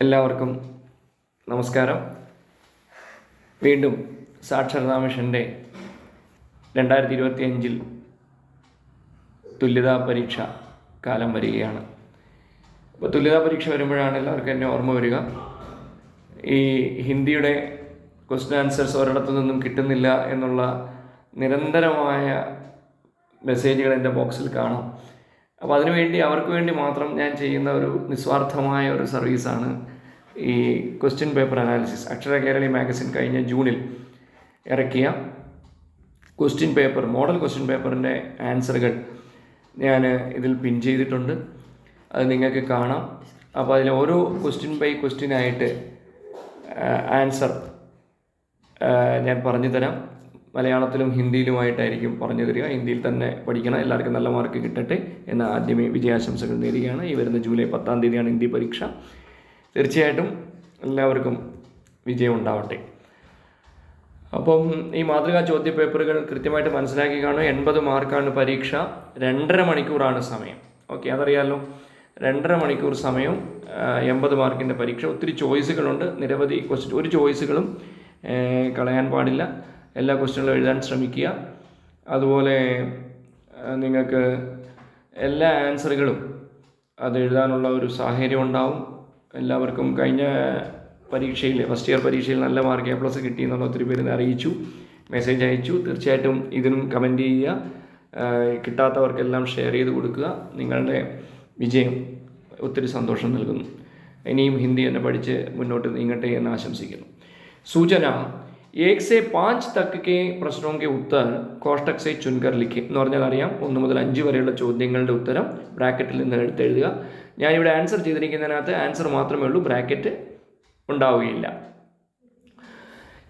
എല്ലാവർക്കും നമസ്കാരം. വീണ്ടും സാക്ഷരതാ മിഷൻ്റെ 2025 തുല്യതാ പരീക്ഷ കാലം വരികയാണ്. അപ്പോൾ തുല്യതാ പരീക്ഷ വരുമ്പോഴാണ് എല്ലാവർക്കും എന്നെ ഓർമ്മ വരിക, ഈ ഹിന്ദിയുടെ ക്വസ്റ്റ്യൻ ആൻസേഴ്സ് ഒരിടത്തു നിന്നും കിട്ടുന്നില്ല എന്നുള്ള നിരന്തരമായ മെസ്സേജുകൾ എൻ്റെ ബോക്സിൽ കാണാം. അപ്പോൾ അതിനുവേണ്ടി അവർക്ക് വേണ്ടി മാത്രം ഞാൻ ചെയ്യുന്ന ഒരു നിസ്വാർത്ഥമായ ഒരു സർവീസാണ് ഈ ക്വസ്റ്റ്യൻ പേപ്പർ അനാലിസിസ്. അക്ഷര കേരളി മാഗസിൻ കഴിഞ്ഞ ജൂണിൽ ഇറക്കിയ ക്വസ്റ്റ്യൻ പേപ്പർ, മോഡൽ ക്വസ്റ്റ്യൻ പേപ്പറിൻ്റെ ആൻസറുകൾ ഞാൻ ഇതിൽ പിൻ ചെയ്തിട്ടുണ്ട്. അത് നിങ്ങൾക്ക് കാണാം. അപ്പോൾ അതിൽ ഓരോ ക്വസ്റ്റ്യൻ ബൈ ക്വസ്റ്റ്യനായിട്ട് ആൻസർ ഞാൻ പറഞ്ഞു തരാം. മലയാളത്തിലും ഹിന്ദിയിലുമായിട്ടായിരിക്കും പറഞ്ഞു തരിക. ഹിന്ദിയിൽ തന്നെ പഠിക്കണം, എല്ലാവർക്കും നല്ല മാർക്ക് കിട്ടട്ടെ എന്ന് ആദ്യമേ വിജയാശംസകൾ നേരുകയാണ്. ഈ വരുന്ന ജൂലൈ 10 ഹിന്ദി പരീക്ഷ. തീർച്ചയായിട്ടും എല്ലാവർക്കും വിജയം ഉണ്ടാവട്ടെ. അപ്പം ഈ മാതൃകാ ചോദ്യ പേപ്പറുകൾ കൃത്യമായിട്ട് മനസ്സിലാക്കി കാണും. 80 മാർക്കാണ് പരീക്ഷ. 2.5 മണിക്കൂറാണ് സമയം. ഓക്കെ, അതറിയാമല്ലോ. 2.5 മണിക്കൂർ സമയം, 80 മാർക്കിൻ്റെ പരീക്ഷ. ഒത്തിരി ചോയ്സുകളുണ്ട്, നിരവധി ക്വസ്റ്റ്യൻ. ഒരു ചോയ്സുകളും കളയാൻ പാടില്ല. എല്ലാ ക്വസ്റ്റ്യനുകളും എഴുതാൻ ശ്രമിക്കുക. അതുപോലെ നിങ്ങൾക്ക് എല്ലാ ആൻസറുകളും അത് എഴുതാനുള്ള ഒരു സാഹചര്യം ഉണ്ടാവും. എല്ലാവർക്കും കഴിഞ്ഞ പരീക്ഷയിൽ, ഫസ്റ്റ് ഇയർ പരീക്ഷയിൽ നല്ല മാർക്ക് A+ കിട്ടി എന്നുള്ള ഒത്തിരി പേര് അറിയിച്ചു, മെസ്സേജ് അയച്ചു. തീർച്ചയായിട്ടും ഇതിനും കമൻറ്റ് ചെയ്യുക. കിട്ടാത്തവർക്കെല്ലാം ഷെയർ ചെയ്ത് കൊടുക്കുക. നിങ്ങളുടെ വിജയം ഒത്തിരി സന്തോഷം നൽകുന്നു. ഇനിയും ഹിന്ദി തന്നെ പഠിച്ച് മുന്നോട്ട് നീങ്ങട്ടെ എന്ന് ആശംസിക്കുന്നു. സൂചന: 1 से 5 तक के प्रश्नों के उत्तर कोष्टक से चुनकर लिखे എന്ന് പറഞ്ഞാൽ അറിയാം. 1 മുതൽ 5 വരെയുള്ള ചോദ്യങ്ങളുടെ ഉത്തരം ബ്രാക്കറ്റിൽ നിന്ന് എടുത്തെഴുതുക. ഞാനിവിടെ ആൻസർ ചെയ്തിരിക്കുന്നതിനകത്ത് ആൻസർ മാത്രമേ ഉള്ളൂ, ബ്രാക്കറ്റ് ഉണ്ടാവുകയില്ല.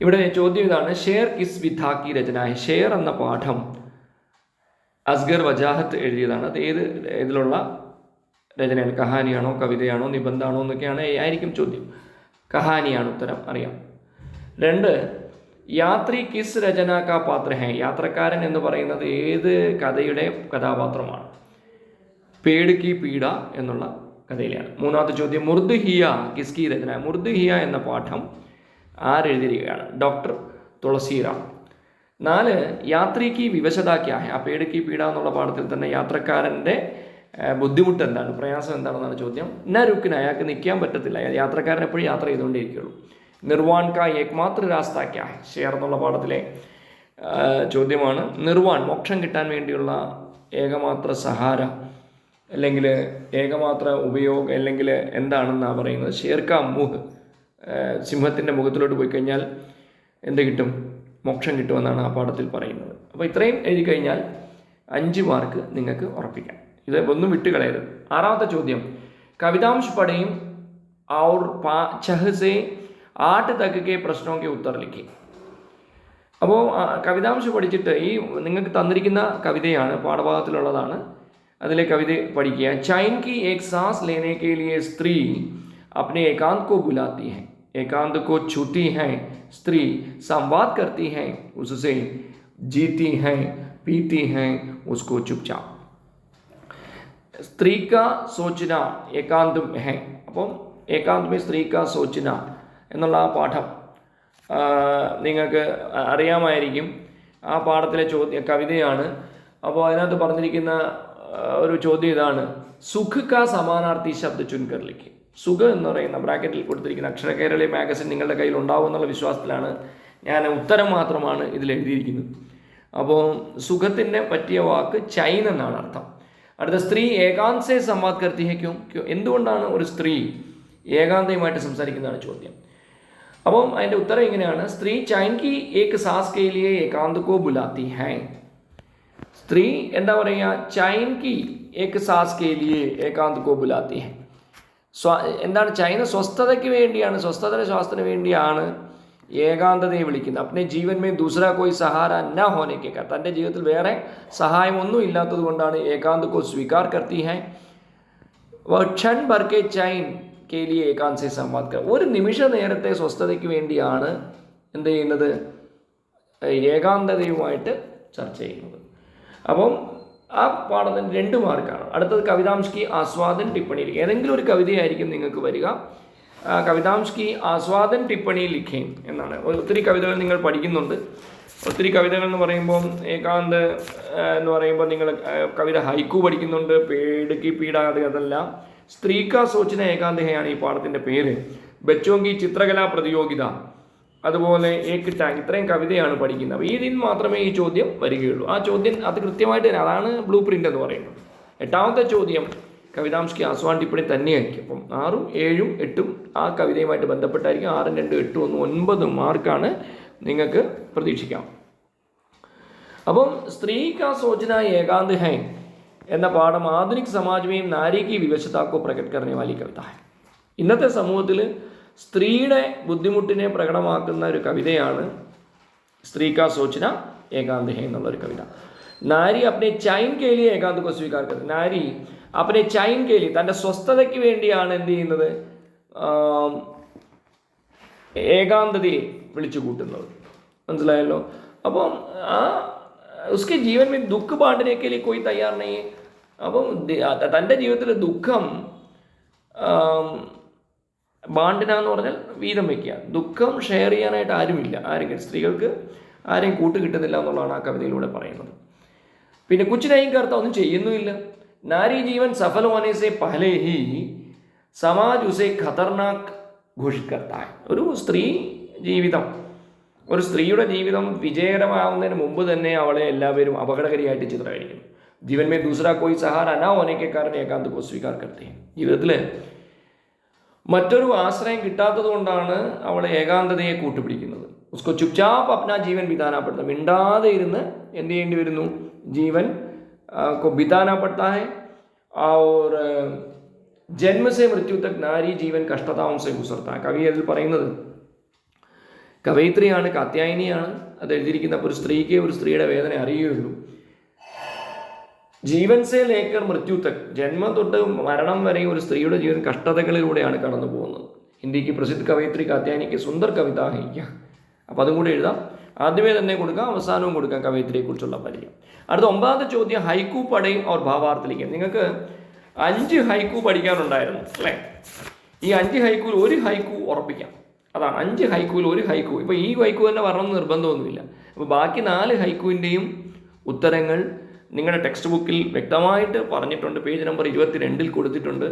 ഇവിടെ ചോദ്യം ഇതാണ്: ഷേർ കിസ് വിധാക്കി രചന. ഷേർ എന്ന പാഠം അസ്ഗർ വജാഹത്ത് എഴുതിയതാണ്. അത് ഇതിലുള്ള രചനയാണ്. കഹാനിയാണോ, കവിതയാണോ, നിബന്ധമാണോ എന്നൊക്കെയാണ് ആയിരിക്കും ചോദ്യം. കഹാനിയാണ് ഉത്തരം, അറിയാം. 2, യാത്രി കിസ് രചന കാ പാത്ര ഹെ. യാത്രക്കാരൻ എന്ന് പറയുന്നത് ഏത് കഥയുടെ കഥാപാത്രമാണ്? പേട് കി പീഡ എന്നുള്ള കഥയിലാണ്. 3ാമത്തെ ചോദ്യം: മുർദ് ഹിയ കിസ്കി രചന. മുർദ് ഹിയ എന്ന പാഠം ആരെഴുതിയിരിക്കുകയാണ്? ഡോക്ടർ തുളസിറാം. 4, യാത്രി കി വിവശത ക്യാ ഹെ. ആ പേട് കി പീഡ എന്നുള്ള പാഠത്തിൽ തന്നെ യാത്രക്കാരൻ്റെ ബുദ്ധിമുട്ട് എന്താണ്, പ്രയാസം എന്താണെന്നാണ് ചോദ്യം. ന രുക്കിന്, അയാൾക്ക് നിൽക്കാൻ പറ്റത്തില്ല. യാത്രക്കാരൻ എപ്പോഴും യാത്ര ചെയ്തുകൊണ്ടേയിരിക്കുള്ളൂ. നിർവാൺ കാ ഏക്മാത്ര രാസ്ത ക്യാ ഹെ. ഷെയർ എന്നുള്ള പാഠത്തിലെ ചോദ്യമാണ്. നിർവാൺ, മോക്ഷം കിട്ടാൻ വേണ്ടിയുള്ള ഏകമാത്ര സഹാര അല്ലെങ്കിൽ ഏകമാത്ര ഉപയോഗം അല്ലെങ്കിൽ എന്താണെന്നാണ് പറയുന്നത്? ഷേർ കാ മുഹ്, സിംഹത്തിൻ്റെ മുഖത്തിലോട്ട് പോയി കഴിഞ്ഞാൽ എന്ത് കിട്ടും? മോക്ഷം കിട്ടുമെന്നാണ് ആ പാഠത്തിൽ പറയുന്നത്. അപ്പോൾ ഇത്രയും എഴുതി കഴിഞ്ഞാൽ 5 മാർക്ക് നിങ്ങൾക്ക് ഉറപ്പിക്കാം. ഇത് ഒന്നും വിട്ടുകളയരുത്. 6ാമത്തെ ചോദ്യം: കവിതാംശ് പഠയും ഔർ 6 से 8 तक के प्रश्नों के उत्तर लिखी. അപ്പോൾ കവിതാംശം പഠിച്ചിട്ട് ഈ നിങ്ങൾക്ക് തന്നിരിക്കുന്ന കവിതയാണ്, പാഠഭാഗത്തിലുള്ളതാണ്. അതിലെ കവിത പഠിക്കുക. ചൈൻ की एक सांस लेने के लिए स्त्री अपने एकांत को बुलाती है, एकांत को छूती है स्त्री, संवाद करती है उससे, जीती है पीती है उसको चुपचाप. स्त्री का सोचना एकांत है. അപ്പം ഏകാന്ത് में स्त्री का सोचना എന്നുള്ള ആ പാഠം നിങ്ങൾക്ക് അറിയാമായിരിക്കും. ആ പാഠത്തിലെ കവിതയാണ്. അപ്പോൾ അതിനകത്ത് പറഞ്ഞിരിക്കുന്ന ഒരു ചോദ്യം ഇതാണ്: സുഖ് കാ സമാനാർത്ഥി ശബ്ദ ചുൻകർ ലിഖി. സുഖ് എന്ന് പറയുന്ന ബ്രാക്കറ്റിൽ കൊടുത്തിരിക്കുന്ന അക്ഷര കേരളി മാഗസിൻ നിങ്ങളുടെ കയ്യിൽ ഉണ്ടാവും എന്നുള്ള വിശ്വാസത്തിലാണ് ഞാൻ ഉത്തരം മാത്രമാണ് ഇതിൽ എഴുതിയിരിക്കുന്നത്. അപ്പോൾ സുഖത്തിൻ്റെ പറ്റിയ വാക്ക് ചൈൻ എന്നാണ് അർത്ഥം. അടുത്ത, സ്ത്രീ ഏകാന്ത് സേ സംവാദ് കർത്തി ഹെ ക്യോ. എന്തുകൊണ്ടാണ് ഒരു സ്ത്രീ ഏകാന്തയുമായിട്ട് സംസാരിക്കുന്നതാണ് ചോദ്യം. അപ്പം അതിൻ്റെ ഉത്തരം ഇങ്ങനെയാണ്: സ്ത്രീ ചൈൻ കി ഏക് സാസ് കെ ലിയെ ഏകാന്ത് കോ ബുലാത്തി ഹൈ. സ്ത്രീ എന്താ പറയുക? ചൈൻ കി ഏക് സാസ് കെ ലിയെ ഏകാന്ത് കോ ബുലാത്തി ഹൈ. എന്താണ്? ചൈന സ്വസ്ഥതയ്ക്ക് വേണ്ടിയാണ്, സ്വസ്ഥതയുടെ ശ്വാസത്തിന് വേണ്ടിയാണ് ഏകാന്തതയെ വിളിക്കുന്നത്. അപ്നെ ജീവൻ മേ ദൂസരാ കോയി സഹാര ന ഹോനെ കെ കാ. തൻ്റെ ജീവിതത്തിൽ വേറെ സഹായമൊന്നും ഇല്ലാത്തത് കൊണ്ടാണ് ഏകാന്ത് കോ സ്വീകാർ കർത്തി ഹൈ. ക്ഷൺ ഭർ കെ ചൈൻ കേലിയെ ഏകാന്ത് സേ സംവാദ് കർ. ഒരു നിമിഷ നേരത്തെ സ്വസ്ഥതയ്ക്ക് വേണ്ടിയാണ് എന്ത് ചെയ്യുന്നത്? ഏകാന്തതയുമായിട്ട് ചർച്ച ചെയ്യുന്നത്. അപ്പം ആ പാഠത്തിന് 2 മാർക്കാണ്. അടുത്തത് കവിതാംശ് കി ആസ്വാദൻ ടിപ്പണിയിൽ. ഏതെങ്കിലും ഒരു കവിതയായിരിക്കും നിങ്ങൾക്ക് വരിക. കവിതാംശ് കി ആസ്വാദൻ ടിപ്പണി ലിഖേൻ എന്നാണ്. ഒത്തിരി കവിതകൾ നിങ്ങൾ പഠിക്കുന്നുണ്ട്. ഒത്തിരി കവിതകൾ എന്ന് പറയുമ്പോൾ ഏകാന്ത് എന്ന് പറയുമ്പോൾ നിങ്ങൾ കവിത ഹൈക്കു പഠിക്കുന്നുണ്ട്, പേട് കി പീഡാതെ, അതെല്ലാം. സ്ത്രീ കാ സോച്ചിന ഏകാന്തഹയാണ് ഈ പാഠത്തിൻ്റെ പേര്. ബച്ചോങ്കി ചിത്രകലാ പ്രതിയോഗിത, അതുപോലെ ഏക് ടാങ്ക്, ഇത്രയും കവിതയാണ് പഠിക്കുന്നത്. അപ്പോൾ ഇതിൽ മാത്രമേ ഈ ചോദ്യം വരികയുള്ളൂ. ആ ചോദ്യം അത് കൃത്യമായിട്ട് തന്നെ, അതാണ് ബ്ലൂ പ്രിൻ്റ് എന്ന് പറയുന്നത്. 8ാമത്തെ ചോദ്യം കവിതാംശ് കി ആസ്വാദൻ ടിപ്പണി തന്നെയായിരിക്കും. അപ്പം 6ഉം 7ഉം 8ഉം ആ കവിതയുമായിട്ട് ബന്ധപ്പെട്ടായിരിക്കും. 6ഉം 2ഉം 8ഉം 1 9 മാർക്കാണ് നിങ്ങൾക്ക് പ്രതീക്ഷിക്കാം. അപ്പം സ്ത്രീ കാ സോചന ഏകാന്ത് ഹൈ എന്ന പാഠം ആധുനിക് സമാജമേയും നാരിക്ക് വിവശതാക്കോ പ്രകട് കർണേ വാലി കവിത. ഇന്നത്തെ സമൂഹത്തിൽ സ്ത്രീയുടെ ബുദ്ധിമുട്ടിനെ പ്രകടമാക്കുന്ന ഒരു കവിതയാണ് സ്ത്രീ കാ സോചന ഏകാന്ത് ഹൈ എന്നുള്ളൊരു കവിത. നാരി അപ്നെ ചൈൻ കേലിയെ ഏകാന്ത് കോ സ്വീകാർ കരുത്. നാരി അപ്നെ ചൈൻ കേലി, തൻ്റെ സ്വസ്ഥതയ്ക്ക് വേണ്ടിയാണ് എന്ത് ചെയ്യുന്നത്, ഏകാന്തതയെ വിളിച്ചു കൂട്ടുന്നത്. മനസ്സിലായല്ലോ. അപ്പം ഉസ്കെ ജീവൻ മേ ദുഃഖ് ബാണ്ടനെ കെ ലിയെ കോയി തയ്യാർ നഹീ. അപ്പം തൻ്റെ ജീവിതത്തിൽ ദുഃഖം ബാണ്ടിന എന്ന് പറഞ്ഞാൽ വീതം വയ്ക്കുക. ദുഃഖം ഷെയർ ചെയ്യാനായിട്ട് ആരുമില്ല, ആരെങ്കിലും സ്ത്രീകൾക്ക് ആരെയും കൂട്ട് കിട്ടുന്നില്ല എന്നുള്ളതാണ് ആ കവിതയിലൂടെ പറയുന്നത്. പിന്നെ കുച്ച് നഹീ കർത്ത, ഒന്നും ചെയ്യുന്നുമില്ല. നാരി ജീവൻ സഫൽ ഹോനെ സെ പഹലെ ഹി സമാജ് ഉസെ ഖതർനാക് ഘോഷിത് കർത്താ ഹൈ. ഒരു സ്ത്രീയുടെ ജീവിതം വിജയകരമാവുന്നതിന് മുമ്പ് തന്നെ അവളെ എല്ലാവരും അപകടകാരിയായിട്ട് ചിത്രീകരിക്കുന്നു. ജീവൻ മേ ദൂസരാ കോയി സഹാര അനാ ഹോനെ കെ കാരൺ ഏകാന്ത് കോ സ്വീകാർ കർത്തേ. ജീവിതത്തിൽ മറ്റൊരു ആശ്രയം കിട്ടാത്തത് കൊണ്ടാണ് അവളെ ഏകാന്തതയെ കൂട്ടുപിടിക്കുന്നത്. ഉസ്കോ ചുപ്ചാപ്പ് അപ്നാ ജീവൻ ബിതാനാപ്പെടുന്നത്, മിണ്ടാതെ ഇരുന്ന് എന്ത് ചെയ്യേണ്ടി വരുന്നു, ജീവൻ को बिताना पड़ता है. और जन्म से मृत्यु तक नारी जीवन कष्टताओं से गुजरता है. കവി അതിൽ പറയുന്നത് കവയിത്രിയാണ്, കാത്യായനിയാണ്. അത് എഴുതിയിരിക്കുന്ന ഒരു സ്ത്രീക്ക് ഒരു സ്ത്രീയുടെ വേദന അറിയുകയുള്ളൂ. ജീവൻ സേ ലേക്കർ മൃത്യു തക്, ജന്മം തൊട്ട് മരണം വരെ ഒരു സ്ത്രീയുടെ ജീവൻ കഷ്ടതകളിലൂടെയാണ് കടന്നു പോകുന്നത്. ഹിന്ദിക്ക് പ്രസിദ്ധ കവയിത്രി കാത്യായനിക്ക് സുന്ദർ കവിത ഹൈക്യ. അപ്പോൾ അതും കൂടെ എഴുതാം. ആദ്യമേ തന്നെ കൊടുക്കാം, അവസാനവും കൊടുക്കാം കവയിത്രിയെക്കുറിച്ചുള്ള പരിചയം. അടുത്ത 9ാമത്തെ ചോദ്യം ഹൈക്കു പടയും അവർ ഭാവാർത്ഥിലിക്കും. നിങ്ങൾക്ക് 5 ഹൈക്കു പഠിക്കാനുണ്ടായിരുന്നു അല്ലേ? ഈ 5 ഹൈക്കുവിൽ ഒരു ഹൈക്കു ഉറപ്പിക്കാം. അതാണ് 5 ഹൈക്കുവിൽ ഒരു ഹൈക്കു. ഇപ്പോൾ ഈ ഹൈക്കു തന്നെ വരണമെന്ന് നിർബന്ധമൊന്നുമില്ല. അപ്പോൾ ബാക്കി 4 ഹൈക്കുവിൻ്റെയും ഉത്തരങ്ങൾ നിങ്ങളുടെ ടെക്സ്റ്റ് ബുക്കിൽ വ്യക്തമായിട്ട് പറഞ്ഞിട്ടുണ്ട്. പേജ് നമ്പർ 22 കൊടുത്തിട്ടുണ്ട്.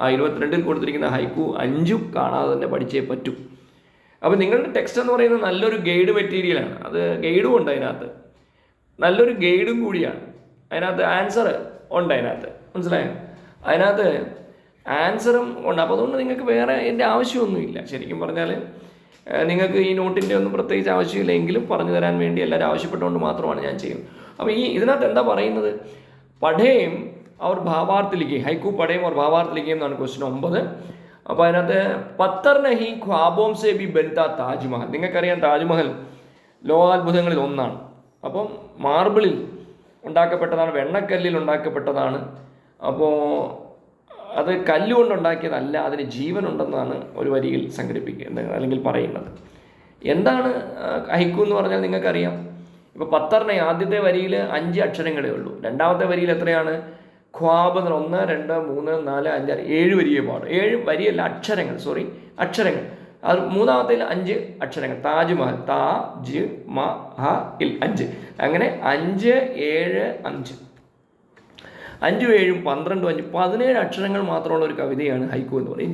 ആ 22 കൊടുത്തിരിക്കുന്ന ഹൈക്കു 5ഉം കാണാതെ തന്നെ പഠിച്ചേ പറ്റൂ. അപ്പോൾ നിങ്ങളുടെ ടെക്സ്റ്റ് എന്ന് പറയുന്നത് നല്ലൊരു ഗൈഡ് മെറ്റീരിയലാണ്. അത് ഗൈഡും ഉണ്ട് അതിനകത്ത്, നല്ലൊരു ഗൈഡും കൂടിയാണ്. അതിനകത്ത് ആൻസർ ഉണ്ട്, അതിനകത്ത് മനസ്സിലായോ? അതിനകത്ത് ആൻസറും ഉണ്ട്. അപ്പോൾ അതുകൊണ്ട് നിങ്ങൾക്ക് വേറെ എൻ്റെ ആവശ്യമൊന്നുമില്ല. ശരിക്കും പറഞ്ഞാൽ നിങ്ങൾക്ക് ഈ നോട്ടിൻ്റെ ഒന്നും പ്രത്യേകിച്ച് ആവശ്യമില്ല, എങ്കിലും പറഞ്ഞു തരാൻ വേണ്ടി എല്ലാവരും ആവശ്യപ്പെട്ടുകൊണ്ട് മാത്രമാണ് ഞാൻ ചെയ്യുന്നത്. അപ്പോൾ ഇതിനകത്ത് എന്താ പറയുന്നത്, പഠേം അവർ ഭാവാർത്ഥിലിക്കും, ഹൈക്കു പഠേം അവർ ഭാവാർത്ഥിലിക്കും എന്നാണ് ക്വസ്റ്റ്യൻ 9. അപ്പോൾ അതിനകത്ത് പത്തർ നഹി ഖ്വാബോം സെ ബി ബൻത താജ്മഹൽ. നിങ്ങൾക്കറിയാം താജ്മഹൽ ലോകാത്ഭുതങ്ങളിൽ ഒന്നാണ്. അപ്പം മാർബിളിൽ ഉണ്ടാക്കപ്പെട്ടതാണ്, വെണ്ണക്കല്ലിൽ ഉണ്ടാക്കപ്പെട്ടതാണ്. അപ്പോൾ അത് കല്ലുകൊണ്ടുണ്ടാക്കിയതല്ല, അതിന് ജീവനുണ്ടെന്നാണ് ഒരു വരിയിൽ സംഘടിപ്പിക്കുന്നത് അല്ലെങ്കിൽ പറയുന്നത്. എന്താണ് ഹൈക്കു എന്ന് പറഞ്ഞാൽ നിങ്ങൾക്കറിയാം. ഇപ്പോൾ പത്തറിനെ ആദ്യത്തെ വരിയിൽ 5 അക്ഷരങ്ങളേ ഉള്ളൂ. രണ്ടാമത്തെ വരിയിൽ എത്രയാണ്? ഖ്വാബ് എന്ന് 1 2 3 4 5 6 7 വരിയെ പാടും. 7 വരിയല്ല, അക്ഷരങ്ങൾ, അക്ഷരങ്ങൾ. അത് മൂന്നാമത്തേൽ 5 അക്ഷരങ്ങൾ. താജ്മഹൽ, താജ് മഹൽ 5. അങ്ങനെ 5 7 5 5 7 12 5 17 അക്ഷരങ്ങൾ മാത്രമുള്ള ഒരു കവിതയാണ് ഹൈക്കു എന്ന് പറയും.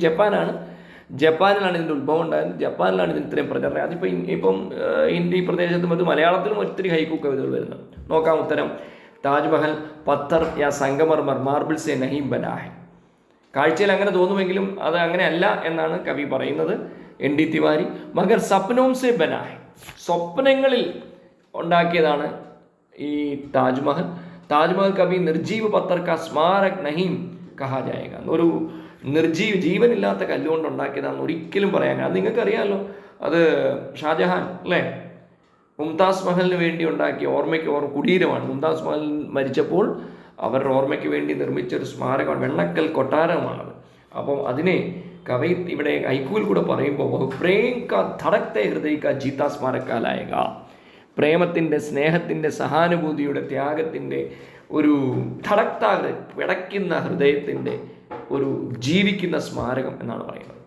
ജപ്പാനിലാണ് ഇതിൻ്റെ ഉത്ഭവം ഉണ്ടായത്. ജപ്പാനിലാണ് ഇതിന് ഇത്രയും പ്രചരണം. ഇപ്പം ഹിന്ദി പ്രദേശത്തും അത് മലയാളത്തിലും ഒത്തിരി ഹൈക്കു കവിതകൾ വരുന്നുണ്ട്. നോക്കാം ഉത്തരം. താജ്മഹൽ പത്തർ യാ സംഗമർമർ മാർബിൾ സെ നഹീ ബനാ ഹൈ. കാഴ്ചയിൽ അങ്ങനെ തോന്നുമെങ്കിലും അത് അങ്ങനെയല്ല എന്നാണ് കവി പറയുന്നത്, ND തിവാരി. മഗർ സപ്നോം സെ ബനാ ഹൈ, സ്വപ്നങ്ങളിൽ ഉണ്ടാക്കിയതാണ് ഈ താജ്മഹൽ. താജ്മഹൽ കവി നിർജീവ് പത്തർ കാ സ്മാരക് നഹീം കഹാ ജായേഗ. ഒരു ജീവനില്ലാത്ത കല്ലുകൊണ്ട് ഉണ്ടാക്കിയതാണെന്ന് ഒരിക്കലും പറയാൻ. അത് നിങ്ങൾക്കറിയാമല്ലോ, അത് ഷാജഹാൻ അല്ലേ, മുംതാസ് മഹലിന് വേണ്ടി ഉണ്ടാക്കിയ കുടീരമാണ്. മുംതാസ് മഹൽ മരിച്ചപ്പോൾ അവരുടെ ഓർമ്മയ്ക്ക് വേണ്ടി നിർമ്മിച്ചൊരു സ്മാരകമാണ്, വെണ്ണക്കൽ കൊട്ടാരമാണത്. അപ്പം അതിനെ കവി ഇവിടെ ഹൈക്കുവിൽ കൂടെ പറയുമ്പോൾ പ്രേം കാ ധടക്തേ ഹൃദയ കാ ജീതാ സ്മാരക്കാലായക, പ്രേമത്തിൻ്റെ, സ്നേഹത്തിൻ്റെ, സഹാനുഭൂതിയുടെ, ത്യാഗത്തിൻ്റെ ഒരു പിടയ്ക്കുന്ന ഹൃദയത്തിൻ്റെ ഒരു ജീവിക്കുന്ന സ്മാരകം എന്നാണ് പറയുന്നത്.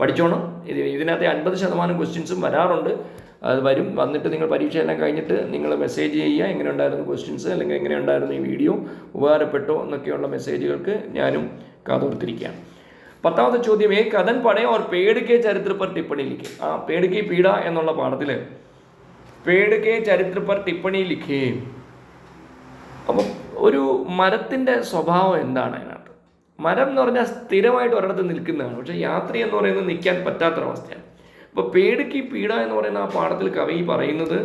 പഠിച്ചോണം. ഇതിനകത്ത് 50% ക്വസ്റ്റ്യൻസും വരാറുണ്ട്. അത് വന്നിട്ട് നിങ്ങൾ പരീക്ഷ എല്ലാം കഴിഞ്ഞിട്ട് നിങ്ങൾ മെസ്സേജ് ചെയ്യുക, എങ്ങനെ ഉണ്ടായിരുന്നു ക്വസ്റ്റ്യൻസ്, അല്ലെങ്കിൽ എങ്ങനെ ഉണ്ടായിരുന്നു ഈ വീഡിയോ, ഉപകാരപ്പെട്ടോ എന്നൊക്കെയുള്ള മെസ്സേജുകൾക്ക് ഞാനും കാതോർത്തിരിക്കുകയാണ്. 10ാമത്തെ ചോദ്യം, കഥൻ പടേ ഓർ പേട് കെ ചരിത്ര പർ ടിപ്പണി ലിഖേ. പേട് കി പീഡ എന്നുള്ള പാഠത്തിൽ പേട് കെ ചരിത്ര പർ ടിപ്പണി ലിഖേ. അപ്പം ഒരു മരത്തിൻ്റെ സ്വഭാവം എന്താണ് അതിനകത്ത്? മരം എന്ന് പറഞ്ഞാൽ സ്ഥിരമായിട്ട് ഒരിടത്ത് നിൽക്കുന്നതാണ്, പക്ഷേ യാത്രി എന്ന് പറയുന്നത് നിൽക്കാൻ പറ്റാത്തൊരവസ്ഥയാണ്. അപ്പോൾ പേട് കി പീഡ എന്ന് പറയുന്ന ആ പാഠത്തിൽ കവി പറയുന്നത്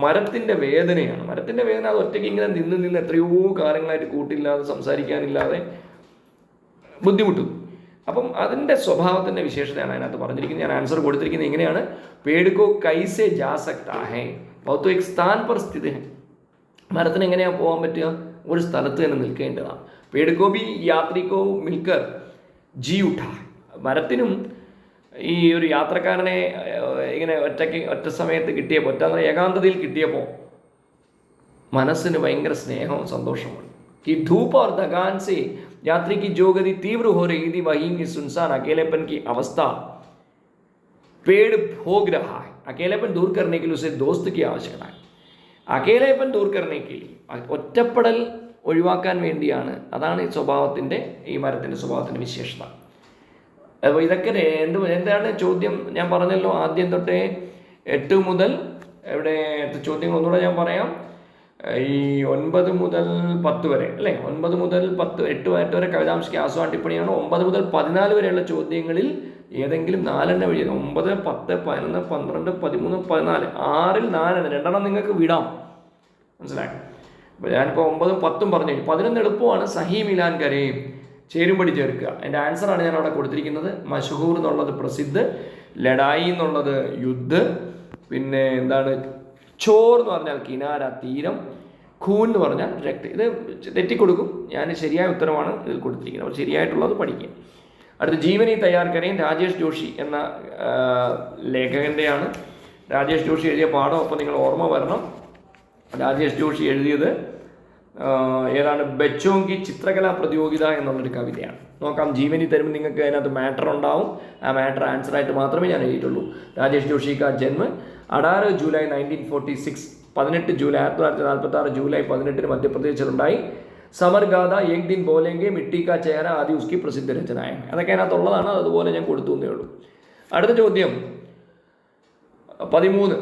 മരത്തിൻ്റെ വേദനയാണ്. മരത്തിൻ്റെ വേദന അത് ഒറ്റയ്ക്ക് ഇങ്ങനെ നിന്ന് എത്രയോ കാലങ്ങളായിട്ട് കൂട്ടില്ലാതെ സംസാരിക്കാനില്ലാതെ ബുദ്ധിമുട്ടുന്നു. അപ്പം അതിൻ്റെ സ്വഭാവത്തിൻ്റെ വിശേഷതയാണ് അതിനകത്ത് പറഞ്ഞിരിക്കുന്നത്. ഞാൻ ആൻസർ കൊടുത്തിരിക്കുന്നത് എങ്ങനെയാണ്? പേടുക്കോ കൈസെ ജാ സക്താ ഹൈ ബഹുത് ഏക് സ്ഥാൻ പർ സ്ഥിത് ഹൈ. മരത്തിന് എങ്ങനെയാണ് പോകാൻ പറ്റുക? ഒരു സ്ഥലത്ത് തന്നെ നിൽക്കേണ്ടതാണ്. പേടുക്കോ ബി യാത്രിക്കോ മിൽക്കർ ജി ഉഠാ. മരത്തിനും ഈ ഒരു യാത്രക്കാരനെ ഇങ്ങനെ ഒറ്റ സമയത്ത് കിട്ടിയപ്പോൾ, ഏകാന്തതയിൽ കിട്ടിയപ്പോൾ മനസ്സിന് ഭയങ്കര സ്നേഹവും സന്തോഷമാണ്. कि धूप और थकान से यात्री की जो गति तीव्र हो रही थी वहीं की सुनसान अकेलेपन की अवस्था पेड़ भोग रहा है. अकेलेपन दूर करने के लिए उसे दोस्त की आवश्यकता है. അകേലേപ്പൻ दूर करने के लिए, ഒറ്റപ്പെടൽ ഒഴിവാക്കാൻ വേണ്ടിയാണ്. അതാണ് ഈ സ്വഭാവത്തിൻ്റെ, ഈ മരത്തിൻ്റെ സ്വഭാവത്തിൻ്റെ വിശേഷത. അപ്പോൾ ഇതൊക്കെ എന്താണ് ചോദ്യം? ഞാൻ പറഞ്ഞല്ലോ ആദ്യം തൊട്ടേ 8 മുതൽ ഇവിടെ ചോദ്യങ്ങൾ ഒന്നുകൂടെ ഞാൻ പറയാം. ഈ 9 മുതൽ 10 വരെ അല്ലേ, 9 മുതൽ 8 വരെ കവിതാംശിക്ക് ആസ്വാദന ടിപ്പണിയാണ്. 9 മുതൽ 14 വരെയുള്ള ചോദ്യങ്ങളിൽ ഏതെങ്കിലും 4 എഴുതിയത്. 9, 10, 11, 12, 13, 14, 6ൽ 4 2 നിങ്ങൾക്ക് വിടാം. മനസ്സിലായി? അപ്പോൾ ഞാനിപ്പോൾ 9ഉം 10ഉം പറഞ്ഞു. 11 എളുപ്പമാണ്. സഹി മിലാൻ കരയും, ചേരുംപടി ചേർക്കുക. എൻ്റെ ആൻസറാണ് ഞാൻ അവിടെ കൊടുത്തിരിക്കുന്നത്. മഷഹൂർ എന്നുള്ളത് പ്രസിദ്ധ്, ലഡായി എന്നുള്ളത് യുദ്ധ്, പിന്നെ എന്താണ് ചോർ എന്ന് പറഞ്ഞാൽ കിനാര തീരം, ഖൂൻ എന്ന് പറഞ്ഞാൽ രക്തം. ഇത് തെറ്റിക്കൊടുക്കും. ഞാൻ ശരിയായ ഉത്തരമാണ് ഇതിൽ കൊടുത്തിരിക്കുന്നത്. അപ്പോൾ ശരിയായിട്ടുള്ളത് പഠിക്കുക. അടുത്ത ജീവനി തയ്യാർ കരയും രാജേഷ് ജോഷി എന്ന ലേഖകൻ്റെയാണ്. രാജേഷ് ജോഷി എഴുതിയ പാഠം അപ്പോൾ നിങ്ങൾ ഓർമ്മ വരണം. രാജേഷ് ജോഷി എഴുതിയത് ഏതാണ്? ബച്ചോങ്കി ചിത്രകലാ പ്രതിയോഗിത എന്നുള്ളൊരു കവിതയാണ്. നോക്കാം. ജീവനി തരുമ്പോൾ നിങ്ങൾക്ക് അതിനകത്ത് മാറ്റർ ഉണ്ടാവും. ആ മാറ്റർ ആൻസറായിട്ട് മാത്രമേ ഞാൻ എഴുതിയിട്ടുള്ളൂ. രാജേഷ് ജോഷി കാ ജന്മ 18 ജൂലൈ 1946, 18 ജൂലൈ 1946 ജൂലൈ 18 മധ്യപ്രദേശിലുണ്ടായി. സമർഗാഥ, ഏക് ദിൻ ബോലെങ്കെ, മിട്ടി കാ ചേര ആദി ഉസ്കി പ്രസിദ്ധ രചനായ. അതൊക്കെ അതിനകത്തുള്ളതാണ്. അതുപോലെ ഞാൻ കൊടുത്തു എന്നേ ഉള്ളൂ. അടുത്ത ചോദ്യം 13.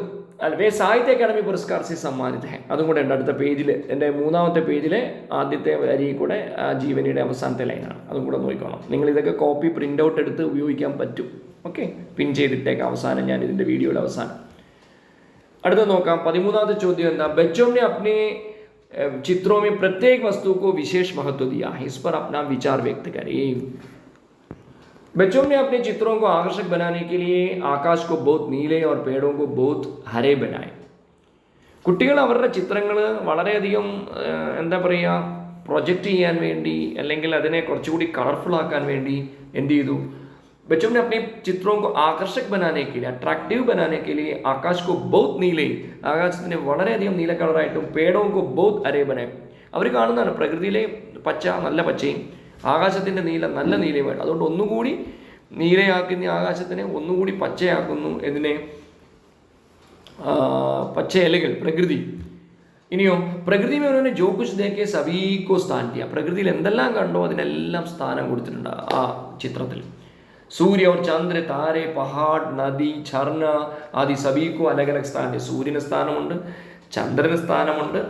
വേ സാഹിത്യ അക്കാദമി പുരസ്കാർ സി സമ്മാനിത ഹെ. അതും കൂടെ ഉണ്ട് അടുത്ത പേജിൽ. എൻ്റെ 3ാമത്തെ പേജിലെ ആദ്യത്തെ വരി കൂടെ ആ ജീവനിയുടെ അവസാനത്തെ ലൈനാണ്. അതും കൂടെ നോക്കിക്കോണം. നിങ്ങൾ ഇതൊക്കെ കോപ്പി പ്രിൻ്റ് ഔട്ട് എടുത്ത് ഉപയോഗിക്കാൻ പറ്റും. ഓക്കെ, പിൻ ചെയ്തിട്ടേക്ക് അവസാനം, ഞാൻ ഇതിൻ്റെ വീഡിയോയുടെ അവസാനം. അടുത്ത നോക്കാം. 13ാമത്തെ ചോദ്യം എന്താ? ബच्चों ने अपने चित्रों में प्रत्येक वस्तु को विशेष महत्व दिया है, इस पर अपना विचार व्यक्त करें. बच्चों ने अपने चित्रों को आकर्षक बनाने के लिए आकाश को बहुत नीले और पेड़ों को बहुत हरे बनाए. കുട്ടികൾ അവരുടെ ചിത്രങ്ങൾ വളരെയധികം എന്താ പറയുക, പ്രൊജക്റ്റ് ചെയ്യാൻ വേണ്ടി, അല്ലെങ്കിൽ അതിനെ കുറച്ചുകൂടി കളർഫുൾ ആക്കാൻ വേണ്ടി എന്ത് ചെയ്തു? बच्चों ने अपने चित्रों को आकर्षक बनाने के लिए, अट्रैक्टिव बनाने के लिए आकाश को बहुत नीले, ആകാശത്തിന് വളരെയധികം നീല കളറായിട്ടും പേടവും को बहुत हरे बनाए. അവർ കാണുന്നതാണ് പ്രകൃതിയിലെ പച്ച നല്ല പച്ചയും ആകാശത്തിൻ്റെ നീല നല്ല നീലയുമായിട്ട്. അതുകൊണ്ട് ഒന്നുകൂടി നീലയാക്കുന്ന ആകാശത്തിനെ ഒന്നുകൂടി പച്ചയാക്കുന്നു. ഇതിനെ പച്ച ഇലകൾ പ്രകൃതി. ഇനിയോ പ്രകൃതി में जो कुछ देखे सभी को स्थान दिया. പ്രകൃതിയിൽ എന്തെല്ലാം കണ്ടോ അതിനെല്ലാം സ്ഥാനം കൊടുത്തിട്ടുണ്ട് ആ ചിത്രത്തിൽ. सूर्य और चंद्र, तारे, पहाड़, नदी, झरना आदि सभी को अलग अलग स्थान है. സൂര്യന് സ്ഥാനമുണ്ട്, ചന്ദ്രന് സ്ഥാനമുണ്ട്,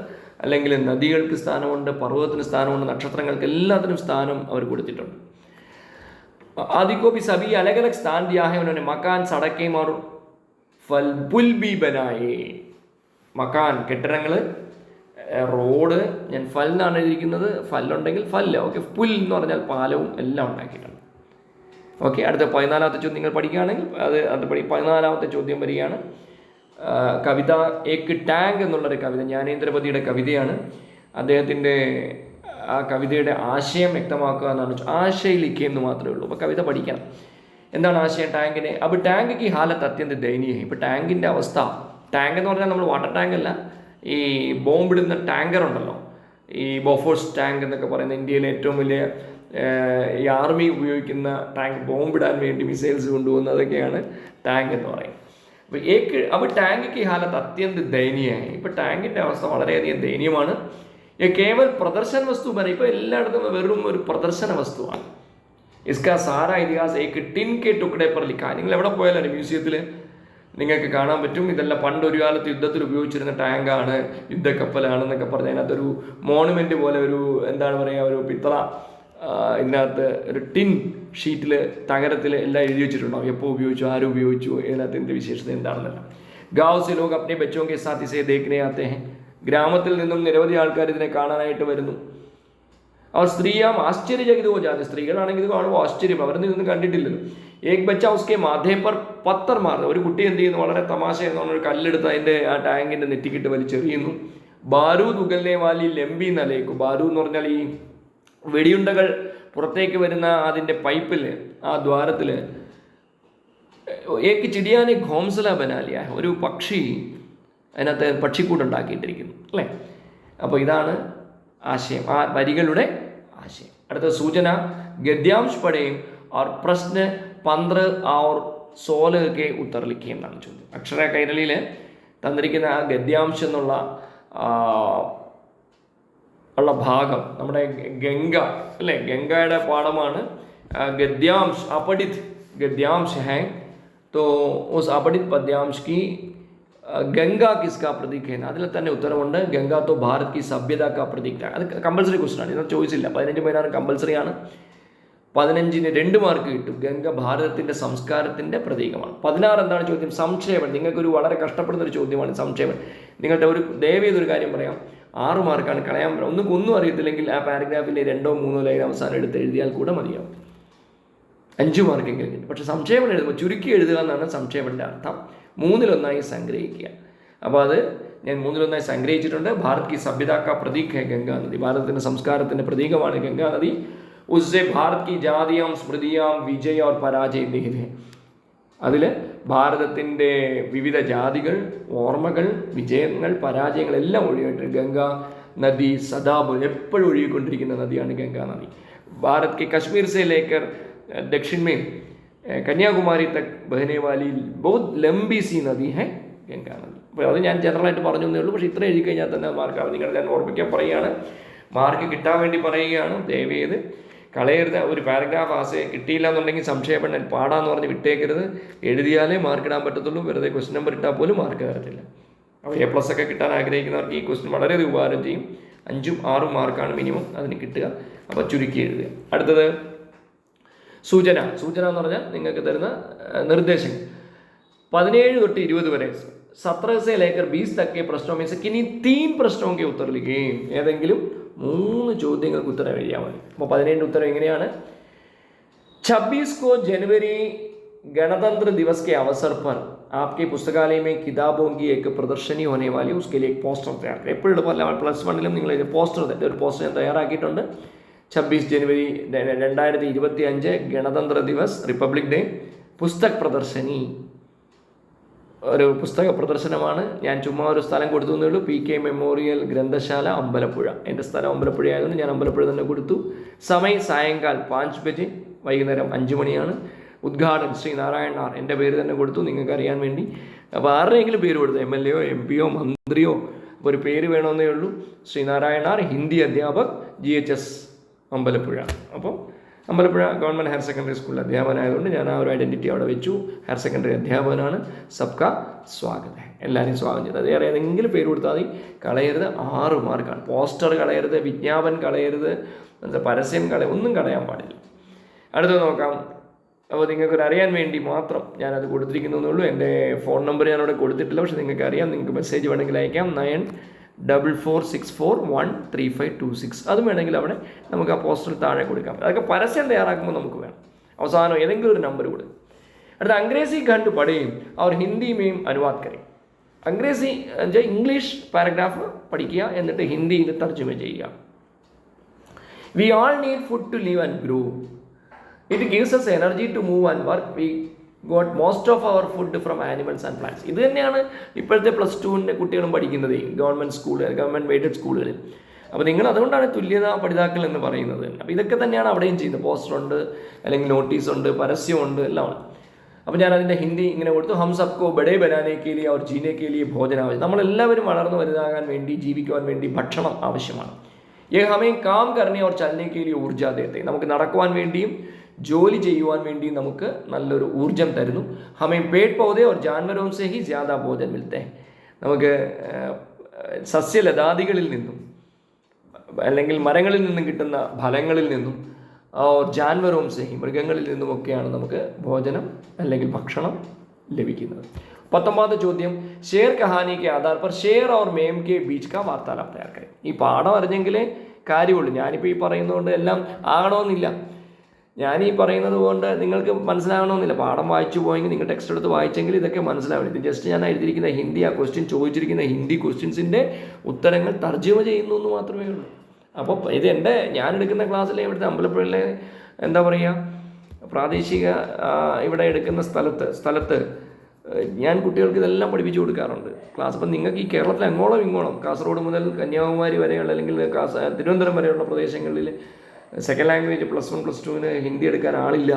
അല്ലെങ്കിൽ നദികൾക്ക് സ്ഥാനമുണ്ട്, പർവ്വതത്തിന് സ്ഥാനമുണ്ട്, നക്ഷത്രങ്ങൾക്ക് എല്ലാത്തിനും സ്ഥാനം അവർ കൊടുത്തിട്ടുണ്ട്. आदि को भी सभी अलग अलग स्थान दिया है. उन्होंने मकान, सड़कें और फल पुल भी बनाए. മക്കാൻ കെട്ടിടങ്ങൾ, റോഡ്, ഞാൻ ഫൽ എന്നാണ് എഴുതിയിരിക്കുന്നത്. ഫല്ലുണ്ടെങ്കിൽ ഫല്ല്, ഓക്കെ. പുൽ എന്ന് പറഞ്ഞാൽ പാലവും എല്ലാം ഉണ്ടാക്കിയിട്ടുണ്ട്. ഓക്കെ, അടുത്ത 14ാമത്തെ ചോദ്യം നിങ്ങൾ പഠിക്കുകയാണെങ്കിൽ അത് 14ാമത്തെ ചോദ്യം വരികയാണ്. കവിത ഏക് ടാങ്ക് എന്നുള്ളൊരു കവിത ജ്ഞാനേന്ദ്രപതിയുടെ കവിതയാണ്. അദ്ദേഹത്തിൻ്റെ ആ കവിതയുടെ ആശയം വ്യക്തമാക്കുക എന്നാണ്. ആശയം ലിഖിയെന്ന് മാത്രമേ ഉള്ളൂ. അപ്പോൾ കവിത പഠിക്കണം. എന്താണ് ആശയം? ടാങ്കിനെ അപ്പോൾ ടാങ്ക് കി ഹാലത്ത് അത്യന്ത ദയനീയ. ഇപ്പോൾ ടാങ്കിൻ്റെ അവസ്ഥ, ടാങ്ക് എന്ന് പറഞ്ഞാൽ നമ്മൾ വാട്ടർ ടാങ്ക് അല്ല, ഈ ബോംബിടുന്ന ടാങ്കർ ഉണ്ടല്ലോ, ഈ ബോഫോഴ്സ് ടാങ്ക് എന്നൊക്കെ പറയുന്ന ഇന്ത്യയിലെ ഏറ്റവും വലിയ ഈ ആർമി ഉപയോഗിക്കുന്ന ടാങ്ക്, ബോംബിടാൻ വേണ്ടി മിസൈൽസ് കൊണ്ടുപോകുന്നതൊക്കെയാണ് ടാങ്ക് എന്ന് പറയും. അപ്പോൾ ടാങ്ക് की हालत अत्यंत दयनीय है. ഇപ്പോൾ ടാങ്കിൻ്റെ അവസ്ഥ വളരെയധികം ദയനീയമാണ്. കേവൽ പ്രദർശന വസ്തു പറയും, ഇപ്പോൾ എല്ലായിടത്തും വെറും ഒരു പ്രദർശന വസ്തുവാണ്. ഇസ്കാ സാരാ ഇതിഹാസ് ഏക്ക് ടിൻ കെ ടുക്കടെ पर लिखा. നിങ്ങൾ എവിടെ പോയാലും മ്യൂസിയത്തിൽ നിങ്ങൾക്ക് കാണാൻ പറ്റും. ഇതെല്ലാം പണ്ട് ഒരു കാലത്ത് യുദ്ധത്തിൽ ഉപയോഗിച്ചിരുന്ന ടാങ്കാണ്, യുദ്ധക്കപ്പലാണെന്നൊക്കെ പറഞ്ഞ് അതിനകത്തൊരു മോണുമെൻ്റ് പോലെ ഒരു എന്താണ് പറയുക, ഒരു പിത്തള ഇതിനകത്ത് ഒരു ടിൻ ഷീറ്റിൽ തകരത്തിൽ എല്ലാം എഴുതി വെച്ചിട്ടുണ്ടാവും. എപ്പോൾ ഉപയോഗിച്ചു, ആരും ഉപയോഗിച്ചു, ഇതിനകത്ത് എന്ത് വിശേഷത എന്താണെന്നല്ല. ഗാവ് സെ ലോഗ് അപ്നെ ബച്ചോं के साथ इसे देखने आते हैं. ഗ്രാമത്തിൽ നിന്നും നിരവധി ആൾക്കാർ ഇതിനെ കാണാനായിട്ട് വരുന്നു. അവർ സ്ത്രീയാം ആശ്ചര്യചകിത ഹോ ജാതെ. സ്ത്രീകളാണെങ്കിൽ ഇത് കാണുമ്പോൾ ആശ്ചര്യം, അവരൊന്നും ഇതൊന്നും കണ്ടിട്ടില്ലല്ലോ. ഏക് ബച്ച ഉസ്കെ മാഥേ പർ പത്തർ മാറുന്നു. ഒരു കുട്ടി എന്ത് ചെയ്യുന്നു, വളരെ തമാശ എന്നൊരു കല്ലെടുത്ത് അതിൻ്റെ ആ ടാങ്കിൻ്റെ നെറ്റിക്കിട്ട് വലിച്ചെറിയുന്നു. ബാരൂദ് ഉഗൽനെ വാലി ലംബി നലേക്കു. ബാരൂദ് എന്ന് പറഞ്ഞാൽ ഈ വെടിയുണ്ടകൾ പുറത്തേക്ക് വരുന്ന അതിൻ്റെ പൈപ്പിൽ, ആ ദ്വാരത്തിൽ ഏക്ക് ചിടിയാനെ ഘോംസല ബനാലിയ, ഒരു പക്ഷി അതിനകത്ത് പക്ഷിക്കൂടുണ്ടാക്കിയിട്ടിരിക്കുന്നു അല്ലേ. അപ്പോൾ ഇതാണ് ആശയം, ആ വരികളുടെ ആശയം. അടുത്ത സൂചന ഗദ്യാംശ് പടയും और प्रश्न 15 और 16 के उत्तर लिखिए എന്നാണ് ചോദ്യം. അക്ഷര കൈരളിയിൽ തന്നിരിക്കുന്ന ആ ഗദ്യാംശം എന്നുള്ള ഉള്ള ഭാഗം നമ്മുടെ ഗംഗ അല്ലേ, ഗംഗയുടെ പാഠമാണ്. ഗദ്യാംശ് अपठित गद्यांश है, तो उस अपठित पद्यांश की ഗംഗ കിസ്കാ പ്രതീക് है. അതിൽ തന്നെ ഉത്തരമുണ്ട്. ഗംഗ तो भारत की सभ्यता का प्रतीक है. അത് കമ്പൽസറി ക്വസ്റ്റൻ ആണ്, ഇതൊന്നും ചോദിച്ചില്ല. 15 കമ്പൽസറി ആണ്. 15-ന് 2 മാർക്ക് കിട്ടും. ഗംഗ ഭാരതത്തിൻ്റെ സംസ്കാരത്തിൻ്റെ പ്രതീകമാണ്. 16 എന്താണ് ചോദ്യം? സംക്ഷേപം. നിങ്ങൾക്കൊരു വളരെ കഷ്ടപ്പെടുന്ന ഒരു ചോദ്യമാണ് സംക്ഷേപം. നിങ്ങളുടെ ഒരു ദയവ് ചെയ്തൊരു കാര്യം പറയാം, 6 മാർക്കാണ്. കളയാൻ ഒന്നും അറിയത്തില്ലെങ്കിൽ ആ പാരഗ്രാഫിലെ 2 3 ലൈൻ അവസാനം എടുത്ത് എഴുതിയാൽ കൂടെ മതിയാവും. 5 മാർക്കെങ്കിലും കിട്ടും. പക്ഷേ സംക്ഷേപം എഴുതുമ്പോൾ ചുരുക്കി എഴുതുക എന്നാണ് സംക്ഷേപൻ്റെ അർത്ഥം. 3-1 സംഗ്രഹിക്കുക. അപ്പോൾ അത് ഞാൻ 3-1 സംഗ്രഹിച്ചിട്ടുണ്ട്. ഭാരത് കി സഭ്യത കാ പ്രതീക് ഹെ ഗംഗാ നദി. ഭാരതത്തിൻ്റെ സംസ്കാരത്തിൻ്റെ പ്രതീകമാണ് ഗംഗാ നദി. उससे भारत की जातियां स्मृतियां विजय और पराजय निहित है. അതിൽ ഭാരതത്തിൻ്റെ വിവിധ ജാതികൾ, ഓർമ്മകൾ, വിജയങ്ങൾ, പരാജയങ്ങൾ എല്ലാം ഒഴുകിയിട്ട് ഗംഗ നദി സദാ എപ്പോഴും ഒഴുകിക്കൊണ്ടിരിക്കുന്ന നദിയാണ് ഗംഗാ നദി. ഭാരത് के कश्मीर से लेकर दक्षिण में കന്യാകുമാരി തക് ബഹനെ വാലി बहुत लंबी सी नदी है ഗംഗാ നദി. അപ്പോൾ അത് ഞാൻ ജനറലായിട്ട് പറഞ്ഞു എന്നേ ഉള്ളൂ. പക്ഷേ ഇത്ര എഴുതി കഴിഞ്ഞാൽ തന്നെ മാർക്കാണ്. നിങ്ങൾ ഞാൻ ഓർമ്മിക്കാൻ പറയുകയാണ്, മാർക്ക് കിട്ടാൻ വേണ്ടി പറയുകയാണ്. ദയവേത് കളയരുത്. ഒരു പാരഗ്രാഫ് ആശയ കിട്ടിയില്ല എന്നുണ്ടെങ്കിൽ സംശയപ്പെടാൻ പാടാന്ന് പറഞ്ഞ് വിട്ടേക്കരുത്. എഴുതിയാലേ മാർക്ക് ഇടാൻ പറ്റത്തുള്ളൂ. വെറുതെ ക്വസ്റ്റ്യൻ നമ്പർ ഇട്ടാൽ പോലും മാർക്ക് തരത്തില്ല. അപ്പോൾ A+ ഒക്കെ കിട്ടാൻ ആഗ്രഹിക്കുന്നവർക്ക് ഈ ക്വസ്റ്റ്യൻ വളരെയധികം ഉപകാരം ചെയ്യും. 5ഉം 6ഉം മാർക്കാണ് മിനിമം അതിന് കിട്ടുക. അപ്പോൾ ചുരുക്കി എഴുതുക. അടുത്തത് സൂചന. സൂചന എന്ന് പറഞ്ഞാൽ നിങ്ങൾക്ക് തരുന്ന നിർദ്ദേശങ്ങൾ. 17 തൊട്ട് 20 വരെ 17 से लेकर 20 तक के प्रश्नों में से किन्हीं 3 प्रश्नों के उत्तर लिखें. ഏതെങ്കിലും 3 ചോദ്യങ്ങൾക്ക് ഉത്തരം എഴുതിയാൽ മതി. അപ്പോൾ 17 ഉത്തരം എങ്ങനെയാണ്? 26 को जनवरी गणतंत्र दिवस के अवसर पर आपके पुस्तकालय में किताबों की एक प्रदर्शनी होने वाली है, उसके लिए एक पोस्टर तैयार करें. എപ്പോഴും +1 നിങ്ങൾ പോസ്റ്റർ ഒരു പോസ്റ്റർ ഞാൻ തയ്യാറാക്കിയിട്ടുണ്ട്. 26 जनवरी 2025 ഗണതന്ത്ര ദിവസ്, റിപ്പബ്ലിക് ഡേ, പുസ്തക് പ്രദർശനി, ഒരു പുസ്തക പ്രദർശനമാണ്. ഞാൻ ചുമ്മാ ഒരു സ്ഥലം കൊടുത്തു എന്നേ ഉള്ളൂ. PK മെമ്മോറിയൽ ഗ്രന്ഥശാല അമ്പലപ്പുഴ. എൻ്റെ സ്ഥലം അമ്പലപ്പുഴ ആയതുകൊണ്ട് ഞാൻ അമ്പലപ്പുഴ തന്നെ കൊടുത്തു. സമയം സായങ്കാൽ 5 ബജെ, വൈകുന്നേരം 5 മണിയാണ്. ഉദ്ഘാടനം ശ്രീ നാരായണ ആർ. എൻ്റെ പേര് തന്നെ കൊടുത്തു നിങ്ങൾക്ക് അറിയാൻ വേണ്ടി. അപ്പോൾ ആരുടെയെങ്കിലും പേര് കൊടുത്തു, MLA യോ MP യോ മന്ത്രിയോ, അപ്പോൾ ഒരു പേര് വേണമെന്നേ ഉള്ളൂ. ശ്രീ നാരായണ ആർ, ഹിന്ദി അധ്യാപക്, GHS അമ്പലപ്പുഴ. അപ്പോൾ അമ്പലപ്പുഴ ഗവൺമെൻറ് ഹയർ സെക്കൻഡറി സ്കൂളിൽ അധ്യാപകനായതുകൊണ്ട് ഞാൻ ആ ഒരു ഐഡൻറ്റിറ്റി അവിടെ വെച്ചു. ഹയർ സെക്കൻഡറി അധ്യാപകനാണ്. സബ്കാ സ്വാഗതം. എല്ലാവരെയും സ്വാഗതം ചെയ്ത് വേറെ ഏതെങ്കിലും പേര് കൊടുത്താൽ മതി. കളയരുത്. 6 മാർക്കാണ്. പോസ്റ്റർ കളയരുത്, വിജ്ഞാപനം കളയരുത്, പരസ്യം ഒന്നും കളയാൻ പാടില്ല. അടുത്തത് നോക്കാം. അപ്പോൾ നിങ്ങൾക്കൊരു അറിയാൻ വേണ്ടി മാത്രം ഞാനത് കൊടുത്തിരിക്കുന്നേ. എൻ്റെ ഫോൺ നമ്പർ ഞാനവിടെ കൊടുത്തിട്ടില്ല, പക്ഷേ നിങ്ങൾക്ക് അറിയാം. നിങ്ങൾക്ക് മെസ്സേജ് വേണമെങ്കിൽ അയക്കാം. 9446413526. അതും വേണമെങ്കിൽ അവിടെ നമുക്ക് ആ പോസ്റ്ററിൽ താഴെ കൊടുക്കാം. അതൊക്കെ പരസ്യം തയ്യാറാക്കുമ്പോൾ നമുക്ക് വേണം. അവസാനം ഏതെങ്കിലും ഒരു നമ്പർ കൊടുക്കും. അടുത്ത അംഗ്രേസി ഖണ്ഡ് പഠിയും അവർ ഹിന്ദിമേയും അനുവാദ് കരയും. അംഗ്രേസി എന്നുവെച്ചാൽ ഇംഗ്ലീഷ് പാരഗ്രാഫ് പഠിക്കുക, എന്നിട്ട് ഹിന്ദിയിൽ തർജ്ജമ ചെയ്യുക. We all need food to live and grow. It gives us energy to move and work. We got most of our food from animals and plants. ഇത് തന്നെയാണ് ഇപ്പോഴത്തെ +2 കുട്ടികളും പഠിക്കുന്നത് ഗവൺമെൻറ് സ്കൂളുകൾ, ഗവൺമെൻറ് എയ്ഡഡ് സ്കൂളുകളിൽ. അപ്പോൾ നിങ്ങൾ അതുകൊണ്ടാണ് തുല്യതാ പഠിതാക്കൾ എന്ന് പറയുന്നത്. അപ്പോൾ ഇതൊക്കെ തന്നെയാണ് അവിടെയും ചെയ്യുന്നത്. പോസ്റ്ററുണ്ട്, അല്ലെങ്കിൽ നോട്ടീസുണ്ട്, പരസ്യമുണ്ട്, എല്ലാം ഉണ്ട്. അപ്പോൾ ഞാൻ അതിൻ്റെ ഹിന്ദി ഇങ്ങനെ കൊടുത്തു. ഹം സബ്കോ ബഡേ ബനാനെ കെ ലിയെ और जीने के लिए भोजन ആവശ്യം. നമ്മളെല്ലാവരും വളർന്നു വലുതാകാൻ വേണ്ടി, ജീവിക്കുവാൻ വേണ്ടി ഭക്ഷണം ആവശ്യമാണ്. ये हमें काम करने और चलने के लिए ऊर्जा देते. നമുക്ക് നടക്കുവാൻ വേണ്ടിയും ജോലി ചെയ്യുവാൻ വേണ്ടിയും നമുക്ക് നല്ലൊരു ഊർജം തരുന്നു. हमें पेड़ पौधे और जानवरों से ही ज़्यादा भोजन मिलते हैं. നമുക്ക് സസ്യലതാദികളിൽ നിന്നും അല്ലെങ്കിൽ മരങ്ങളിൽ നിന്നും കിട്ടുന്ന ഫലങ്ങളിൽ നിന്നും ജാൻവരോം സഹി മൃഗങ്ങളിൽ നിന്നുമൊക്കെയാണ് നമുക്ക് ഭോജനം അല്ലെങ്കിൽ ഭക്ഷണം ലഭിക്കുന്നത്. 19ാമത്തെ ചോദ്യം, ഷേർ കഹാനിക്ക് ആധാർ പർ ഷേർ और മേം के बीच का वार्तालाप तैयार करें. ഈ പാഠം അറിഞ്ഞെങ്കിലേ കാര്യമുള്ളൂ. ഞാനിപ്പോൾ ഈ പറയുന്നതുകൊണ്ട് എല്ലാം ആകണമെന്നില്ല. ഞാനീ പറയുന്നത് കൊണ്ട് നിങ്ങൾക്ക് മനസ്സിലാകണമെന്നില്ല. പാഠം വായിച്ചു പോയെങ്കിൽ, നിങ്ങൾ ടെക്സ്റ്റ് എടുത്ത് വായിച്ചെങ്കിൽ ഇതൊക്കെ മനസ്സിലാവില്ല. ഇത് ജസ്റ്റ് ഞാൻ എഴുതിയിരിക്കുന്ന ഹിന്ദി, ആ ക്വസ്റ്റ്യൻ ചോദിച്ചിരിക്കുന്ന ഹിന്ദി ക്വസ്റ്റ്യൻസിൻ്റെ ഉത്തരങ്ങൾ തർജ്ജമ ചെയ്യുന്നു എന്ന് മാത്രമേ ഉള്ളൂ. അപ്പോൾ ഇത് ഞാനെടുക്കുന്ന ക്ലാസ്സിലെ ഇവിടുത്തെ അമ്പലപ്പുഴയിലെ എന്താ പറയുക, പ്രാദേശിക ഇവിടെ എടുക്കുന്ന സ്ഥലത്ത് ഞാൻ കുട്ടികൾക്ക് ഇതെല്ലാം പഠിപ്പിച്ചു കൊടുക്കാറുണ്ട് ക്ലാസ്. അപ്പം നിങ്ങൾക്ക് ഈ കേരളത്തിൽ അങ്ങോളം ഇങ്ങോളം കാസർഗോഡ് മുതൽ കന്യാകുമാരി വരെയുള്ള അല്ലെങ്കിൽ തിരുവനന്തപുരം വരെയുള്ള പ്രദേശങ്ങളിൽ സെക്കൻഡ് ലാംഗ്വേജ് +1 +2 ഹിന്ദി എടുക്കാൻ ആളില്ല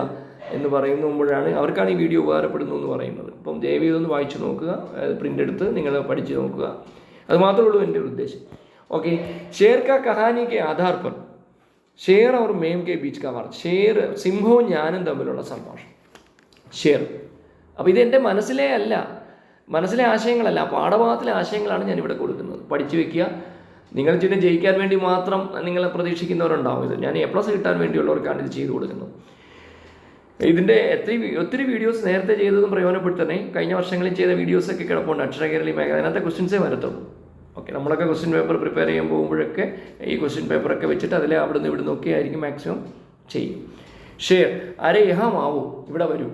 എന്ന് പറയുമ്പോഴാണ് അവർക്കാണ് ഈ വീഡിയോ ഉപകാരപ്പെടുന്നു എന്ന് പറയുന്നത്. അപ്പം ദയവ് ഇതൊന്ന് വായിച്ചു നോക്കുക, പ്രിൻ്റ് എടുത്ത് നിങ്ങൾ പഠിച്ച് നോക്കുക. അത് മാത്രമേ ഉള്ളൂ എൻ്റെ ഒരു ഉദ്ദേശം. ഓക്കെ, ഷേർ കാ കഹാനി കെ ആധാർ പർ ഷേർ और മേം കെ ബീച്ച് കാ വാർത്ത. ഷേർ സിംഹവും ഞാനും തമ്മിലുള്ള സംഭാഷണം. ഷേർ. അപ്പോൾ ഇത് എൻ്റെ മനസ്സിലെ ആശയങ്ങളല്ല, പാഠഭാഗത്തിലെ ആശയങ്ങളാണ് ഞാനിവിടെ കൊടുക്കുന്നത്. പഠിച്ചു വെക്കുക. നിങ്ങൾ ചില ജയിക്കാൻ വേണ്ടി മാത്രം നിങ്ങളെ പ്രതീക്ഷിക്കുന്നവരുണ്ടാവും. ഇത് ഞാൻ A+ കിട്ടാൻ വേണ്ടിയുള്ളവർക്കാണ് ഇത് ചെയ്തു കൊടുക്കുന്നത്. ഇതിൻ്റെ ഒത്തിരി വീഡിയോസ് നേരത്തെ ചെയ്തതും പ്രയോജനപ്പെടുത്തണേ. കഴിഞ്ഞ വർഷങ്ങളിൽ ചെയ്ത വീഡിയോസൊക്കെ കിടപ്പുണ്ട്. അക്ഷരകേരളി മേഖല, അതിനകത്തെ ക്വസ്റ്റ്യൻസേ വരത്തുള്ളൂ. ഓക്കെ, നമ്മളൊക്കെ ക്വസ്റ്റ്യൻ പേപ്പർ പ്രിപ്പയർ ചെയ്യാൻ പോകുമ്പോഴൊക്കെ ഈ ക്വസ്റ്റ്യൻ പേപ്പറൊക്കെ വെച്ചിട്ട് അതിൽ അവിടുന്ന് ഇവിടുന്ന് ഒക്കെ ആയിരിക്കും മാക്സിമം ചെയ്യും. ഷേർ അരെ യഹാം ആവോ, ഇവിടെ വരൂ.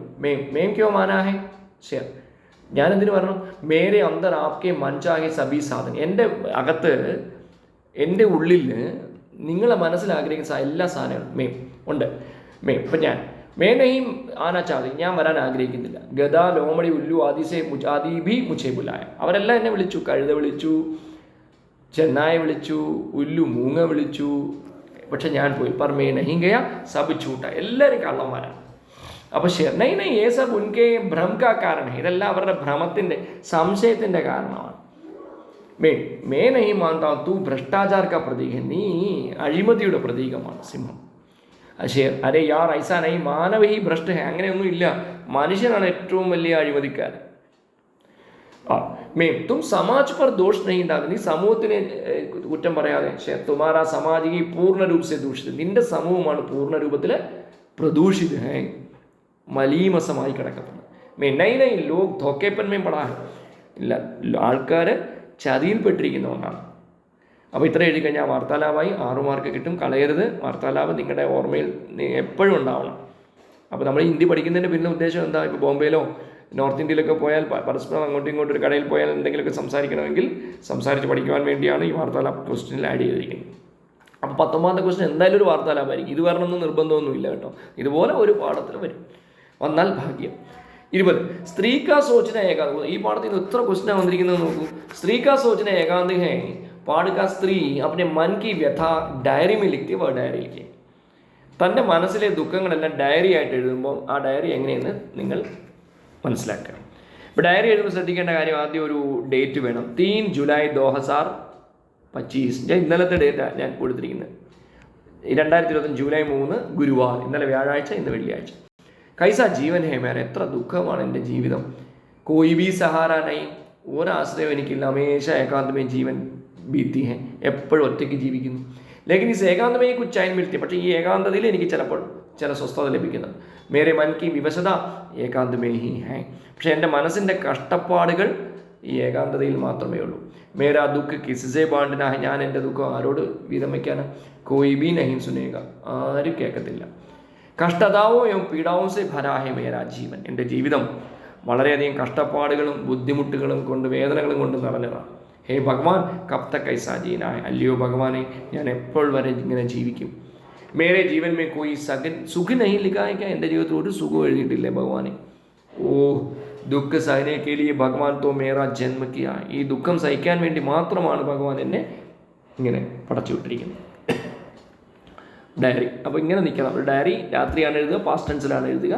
മേം ക്യോ മാനാ ഹെ ഷേർ. ഞാനെന്തിനു പറഞ്ഞു? മേരെ അന്തർ ആപ്കെ മൻചാഹെ സബി സാധൻ. എൻ്റെ അകത്ത്, എൻ്റെ ഉള്ളിൽ നിങ്ങളെ മനസ്സിലാഗ്രഹിക്കുന്ന എല്ലാ സാധനങ്ങളും മേം ഉണ്ട്. ഇപ്പം ഞാൻ മേനയും ആനാച്ചാതി, ഞാൻ വരാൻ ആഗ്രഹിക്കുന്നില്ല. ഗദ ലോമടി ഉല്ലു ആദി ഭി മുച്ചേ ബുലായ. അവരെല്ലാം എന്നെ വിളിച്ചു. കഴുത വിളിച്ചു, ചെന്നായ വിളിച്ചു, ഉല്ലു മൂങ്ങ വിളിച്ചു, പക്ഷെ ഞാൻ പോയി. പർ മേ നഹീം ഗയ സബ് ചൂട്ട. എല്ലാവരും കള്ളന്മാരാണ്. അപ്പോൾ ഷേർ നൈ ഏ സബ് ഉൻകെ ഭ്രം കാ കാരണം. ഇതെല്ലാം അവരുടെ ഭ്രമത്തിൻ്റെ, സംശയത്തിൻ്റെ കാരണമാണ്. മേ നഹീം മാന്താ തൂ ഭ്രഷ്ടാചാർ കാ പ്രതീക. നീ അഴിമതിയുടെ പ്രതീകമാണ് സിംഹം. ഷേർ അരെ യാർ ഐസാ നൈ മാനവ ഹി ഭ്രഷ്ട ഹെ. അങ്ങനെയൊന്നും ഇല്ല, മനുഷ്യനാണ് ഏറ്റവും വലിയ അഴിമതിക്കാരൻ. മേം തും സമാജ് പർ ദോഷ് നഹീ ഉണ്ടാകും. നീ സമൂഹത്തിനെ കുറ്റം പറയാതെ. ഷേർ തുമാരാ സമാജ് ഹി പൂർണ്ണ രൂപ സെ ദൂഷിത്. നിന്റെ സമൂഹമാണ് പൂർണ്ണ രൂപത്തിൽ പ്രദൂഷിത് ഹേ, മലീമസമായി കിടക്കുന്നത്. നൈ ലോക് ധോക്കേപ്പൻ മേം പടാ. ഇല്ല, ആൾക്കാർ ചതിയിൽപ്പെട്ടിരിക്കുന്ന ഒന്നാണ്. അപ്പോൾ ഇത്ര എഴുതി കഴിഞ്ഞാൽ വാർത്താലാപായി 6 മാർക്ക് കിട്ടും. കളയരുത്. വാർത്താലാപം നിങ്ങളുടെ ഓർമ്മയിൽ എപ്പോഴും ഉണ്ടാവണം. അപ്പോൾ നമ്മൾ ഹിന്ദി പഠിക്കുന്നതിൻ്റെ പിന്നെ ഉദ്ദേശം എന്താ? ഇപ്പോൾ ബോംബെയിലോ നോർത്ത് ഇന്ത്യയിലൊക്കെ പോയാൽ പരസ്പരം അങ്ങോട്ടും ഇങ്ങോട്ടും ഒരു കടയിൽ പോയാൽ എന്തെങ്കിലുമൊക്കെ സംസാരിക്കണമെങ്കിൽ സംസാരിച്ച് പഠിക്കുവാൻ വേണ്ടിയാണ് ഈ വാർത്താലാപ ക്വസ്റ്റ്യനിൽ ആഡ് ചെയ്തിരിക്കുന്നത്. അപ്പോൾ 19ാമത്തെ ക്വസ്റ്റ്യൻ എന്തായാലും ഒരു വാർത്താലാപമായിരിക്കും. ഇത് വരണമെന്ന് നിർബന്ധമൊന്നുമില്ല കേട്ടോ. ഇതുപോലെ ഒരു പാഠത്തിൽ വരും, വന്നാൽ ഭാഗ്യം. 20 സ്ത്രീ കാ സോചന ഏകാന്ത. ഈ പാഠത്തിൽ നിന്ന് എത്ര ക്വസ്റ്റ്യൻ വന്നിരിക്കുന്നത് നോക്കൂ. സ്ത്രീ കാ സോചന ഏകാന്ത ഹേ പാഠ കാ സ്ത്രീ अपने मन की व्यथा डायरी में लिखती है. वह डायरी लिखिए. തൻ്റെ മനസ്സിലെ ദുഃഖങ്ങളെല്ലാം ഡയറി ആയിട്ട് എഴുതുമ്പോൾ ആ ഡയറി എങ്ങനെയെന്ന് നിങ്ങൾ മനസ്സിലാക്കുക. ഇപ്പോൾ ഡയറി എഴുതുമ്പോൾ ശ്രദ്ധിക്കേണ്ട കാര്യം, ആദ്യം ഒരു ഡേറ്റ് വേണം. 3 ജൂലൈ 2025. ഇന്നലത്തെ ഡേറ്റാണ് ഞാൻ കൊടുത്തിരിക്കുന്നത്. 2025 ജൂലൈ 3 ഗുരുവാർ. ഇന്നലെ വ്യാഴാഴ്ച, ഇന്ന് വെള്ളിയാഴ്ച. കൈസ ജീവൻ ഹേ മേര. എത്ര ദുഃഖമാണ് എൻ്റെ ജീവിതം. കോയി ബി സഹാര നൈ. ഒരാശ്രയം എനിക്കില്ല. ഹമേശ ഏകാന്തമേ ജീവൻ ബീത്തി ഹേ. എപ്പോഴും ഒറ്റയ്ക്ക് ജീവിക്കുന്നു. ലേക്കിൻ ഈ ഏകാന്തമേ കുച്ചായൻ മിൽത്തി. പക്ഷേ ഈ ഏകാന്തതയിൽ എനിക്ക് ചിലപ്പോൾ ചില സ്വസ്ഥത ലഭിക്കുന്നത്. മേരെ മൻ കി വിവശത ഏകാന്തമേ ഹി ഹേ. പക്ഷേ എൻ്റെ മനസ്സിൻ്റെ കഷ്ടപ്പാടുകൾ ഈ ഏകാന്തതയിൽ മാത്രമേ ഉള്ളൂ. മേരാ ദുഃഖ് കിസ്സേ ബാണ്ടിന. ഞാൻ എൻ്റെ ദുഃഖം ആരോട് വീതം വയ്ക്കാനാ? കോയി ബി നഹീം സുനേക. ആരും കേൾക്കത്തില്ല. കഷ്ടതാവോ പീഡാവോ സെ ഭരാ ഹേ മേരാ ജീവൻ. എൻ്റെ ജീവിതം വളരെയധികം കഷ്ടപ്പാടുകളും ബുദ്ധിമുട്ടുകളും കൊണ്ട്, വേദനകളും കൊണ്ട് നിറഞ്ഞതാണ്. ഹേ ഭഗവാൻ കബ് തക് ഐസാ ജീനാ ഹൈ. അല്ലയോ ഭഗവാനെ, ഞാൻ എപ്പോൾ വരെ ഇങ്ങനെ ജീവിക്കും? മേരെ ജീവൻ മേ കോയി സുഖ് നഹീ ലിഖാ ഹൈ. എൻ്റെ ജീവിതത്തിൽ ഒരു സുഖം എഴുതിയിട്ടില്ലേ ഭഗവാനെ? ഓ ദുഃഖ സഹനെ കെ ലിയെ ഭഗവാൻ തോ മേരാ ജന്മ കിയാ. ഈ ദുഃഖം സഹിക്കാൻ വേണ്ടി മാത്രമാണ് ഭഗവാൻ എന്നെ ഇങ്ങനെ പടച്ചു വിട്ടിരിക്കുന്നത്. ഡയറി. അപ്പോൾ ഇങ്ങനെ നിൽക്കണം. ഡയറി രാത്രിയാണ് എഴുതുക, പാസ്റ്റ് ടെൻസിലാണ് എഴുതുക.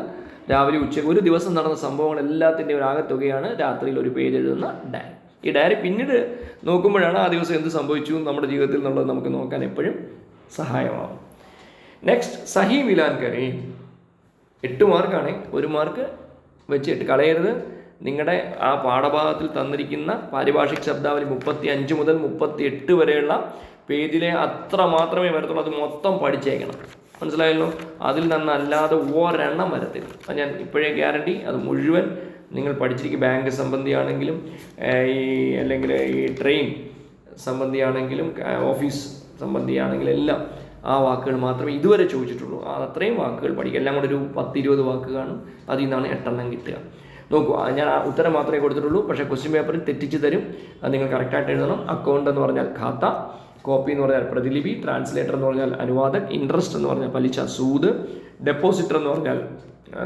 രാവിലെ ഉച്ചയ്ക്ക് ഒരു ദിവസം നടന്ന സംഭവങ്ങൾ എല്ലാത്തിൻ്റെയും ഒരു ആകത്തുകയാണ് രാത്രിയിൽ ഒരു പേജ് എഴുതുന്ന ഡയറി. ഈ ഡയറി പിന്നീട് നോക്കുമ്പോഴാണ് ആ ദിവസം എന്ത് സംഭവിച്ചു നമ്മുടെ ജീവിതത്തിൽ എന്നുള്ളത് നമുക്ക് നോക്കാൻ എപ്പോഴും സഹായമാവും. നെക്സ്റ്റ്, സഹി മിലാൻ കരയും. 8 മാർക്കാണ്. 1 മാർക്ക് വെച്ചിട്ട് കളയരുത്. നിങ്ങളുടെ ആ പാഠഭാഗത്തിൽ തന്നിരിക്കുന്ന പാരിഭാഷിക ശബ്ദാവലി 35 മുതൽ 38 വരെയുള്ള പേജിലെ അത്ര മാത്രമേ വരത്തുള്ളൂ. അത് മൊത്തം പഠിച്ചേക്കണം. മനസ്സിലായല്ലോ? അതിൽ നിന്നല്ലാതെ ഒരെണ്ണം വരത്തില്ല. അത് ഞാൻ ഇപ്പോഴേ ഗ്യാരണ്ടി. അത് മുഴുവൻ നിങ്ങൾ പഠിച്ചിരിക്കും. ബാങ്ക് സംബന്ധിയാണെങ്കിലും അല്ലെങ്കിൽ ഈ ട്രെയിൻ സംബന്ധിയാണെങ്കിലും ഓഫീസ് സംബന്ധിയാണെങ്കിലും എല്ലാം ആ വാക്കുകൾ മാത്രമേ ഇതുവരെ ചോദിച്ചിട്ടുള്ളൂ. അത്രയും വാക്കുകൾ പഠിക്കുക. എല്ലാം കൂടെ ഒരു 10-20 വാക്ക് കാണും. അതിൽ നിന്നാണ് 8 എണ്ണം കിട്ടുക. നോക്കൂ, ഞാൻ ഉത്തരം മാത്രമേ കൊടുത്തിട്ടുള്ളൂ. പക്ഷേ ക്വസ്റ്റ്യൻ പേപ്പറിൽ തെറ്റിച്ച് തരും. അത് നിങ്ങൾ കറക്റ്റായിട്ട് എഴുതണം. അക്കൗണ്ട് എന്ന് പറഞ്ഞാൽ ഖാത്ത, കോപ്പി എന്ന് പറഞ്ഞാൽ പ്രതിലിപി, ട്രാൻസ്ലേറ്റർ എന്ന് പറഞ്ഞാൽ അനുവാദക്, ഇൻട്രസ്റ്റ് എന്ന് പറഞ്ഞാൽ പലിശ സൂദ്, ഡെപ്പോസിറ്റർ എന്ന് പറഞ്ഞാൽ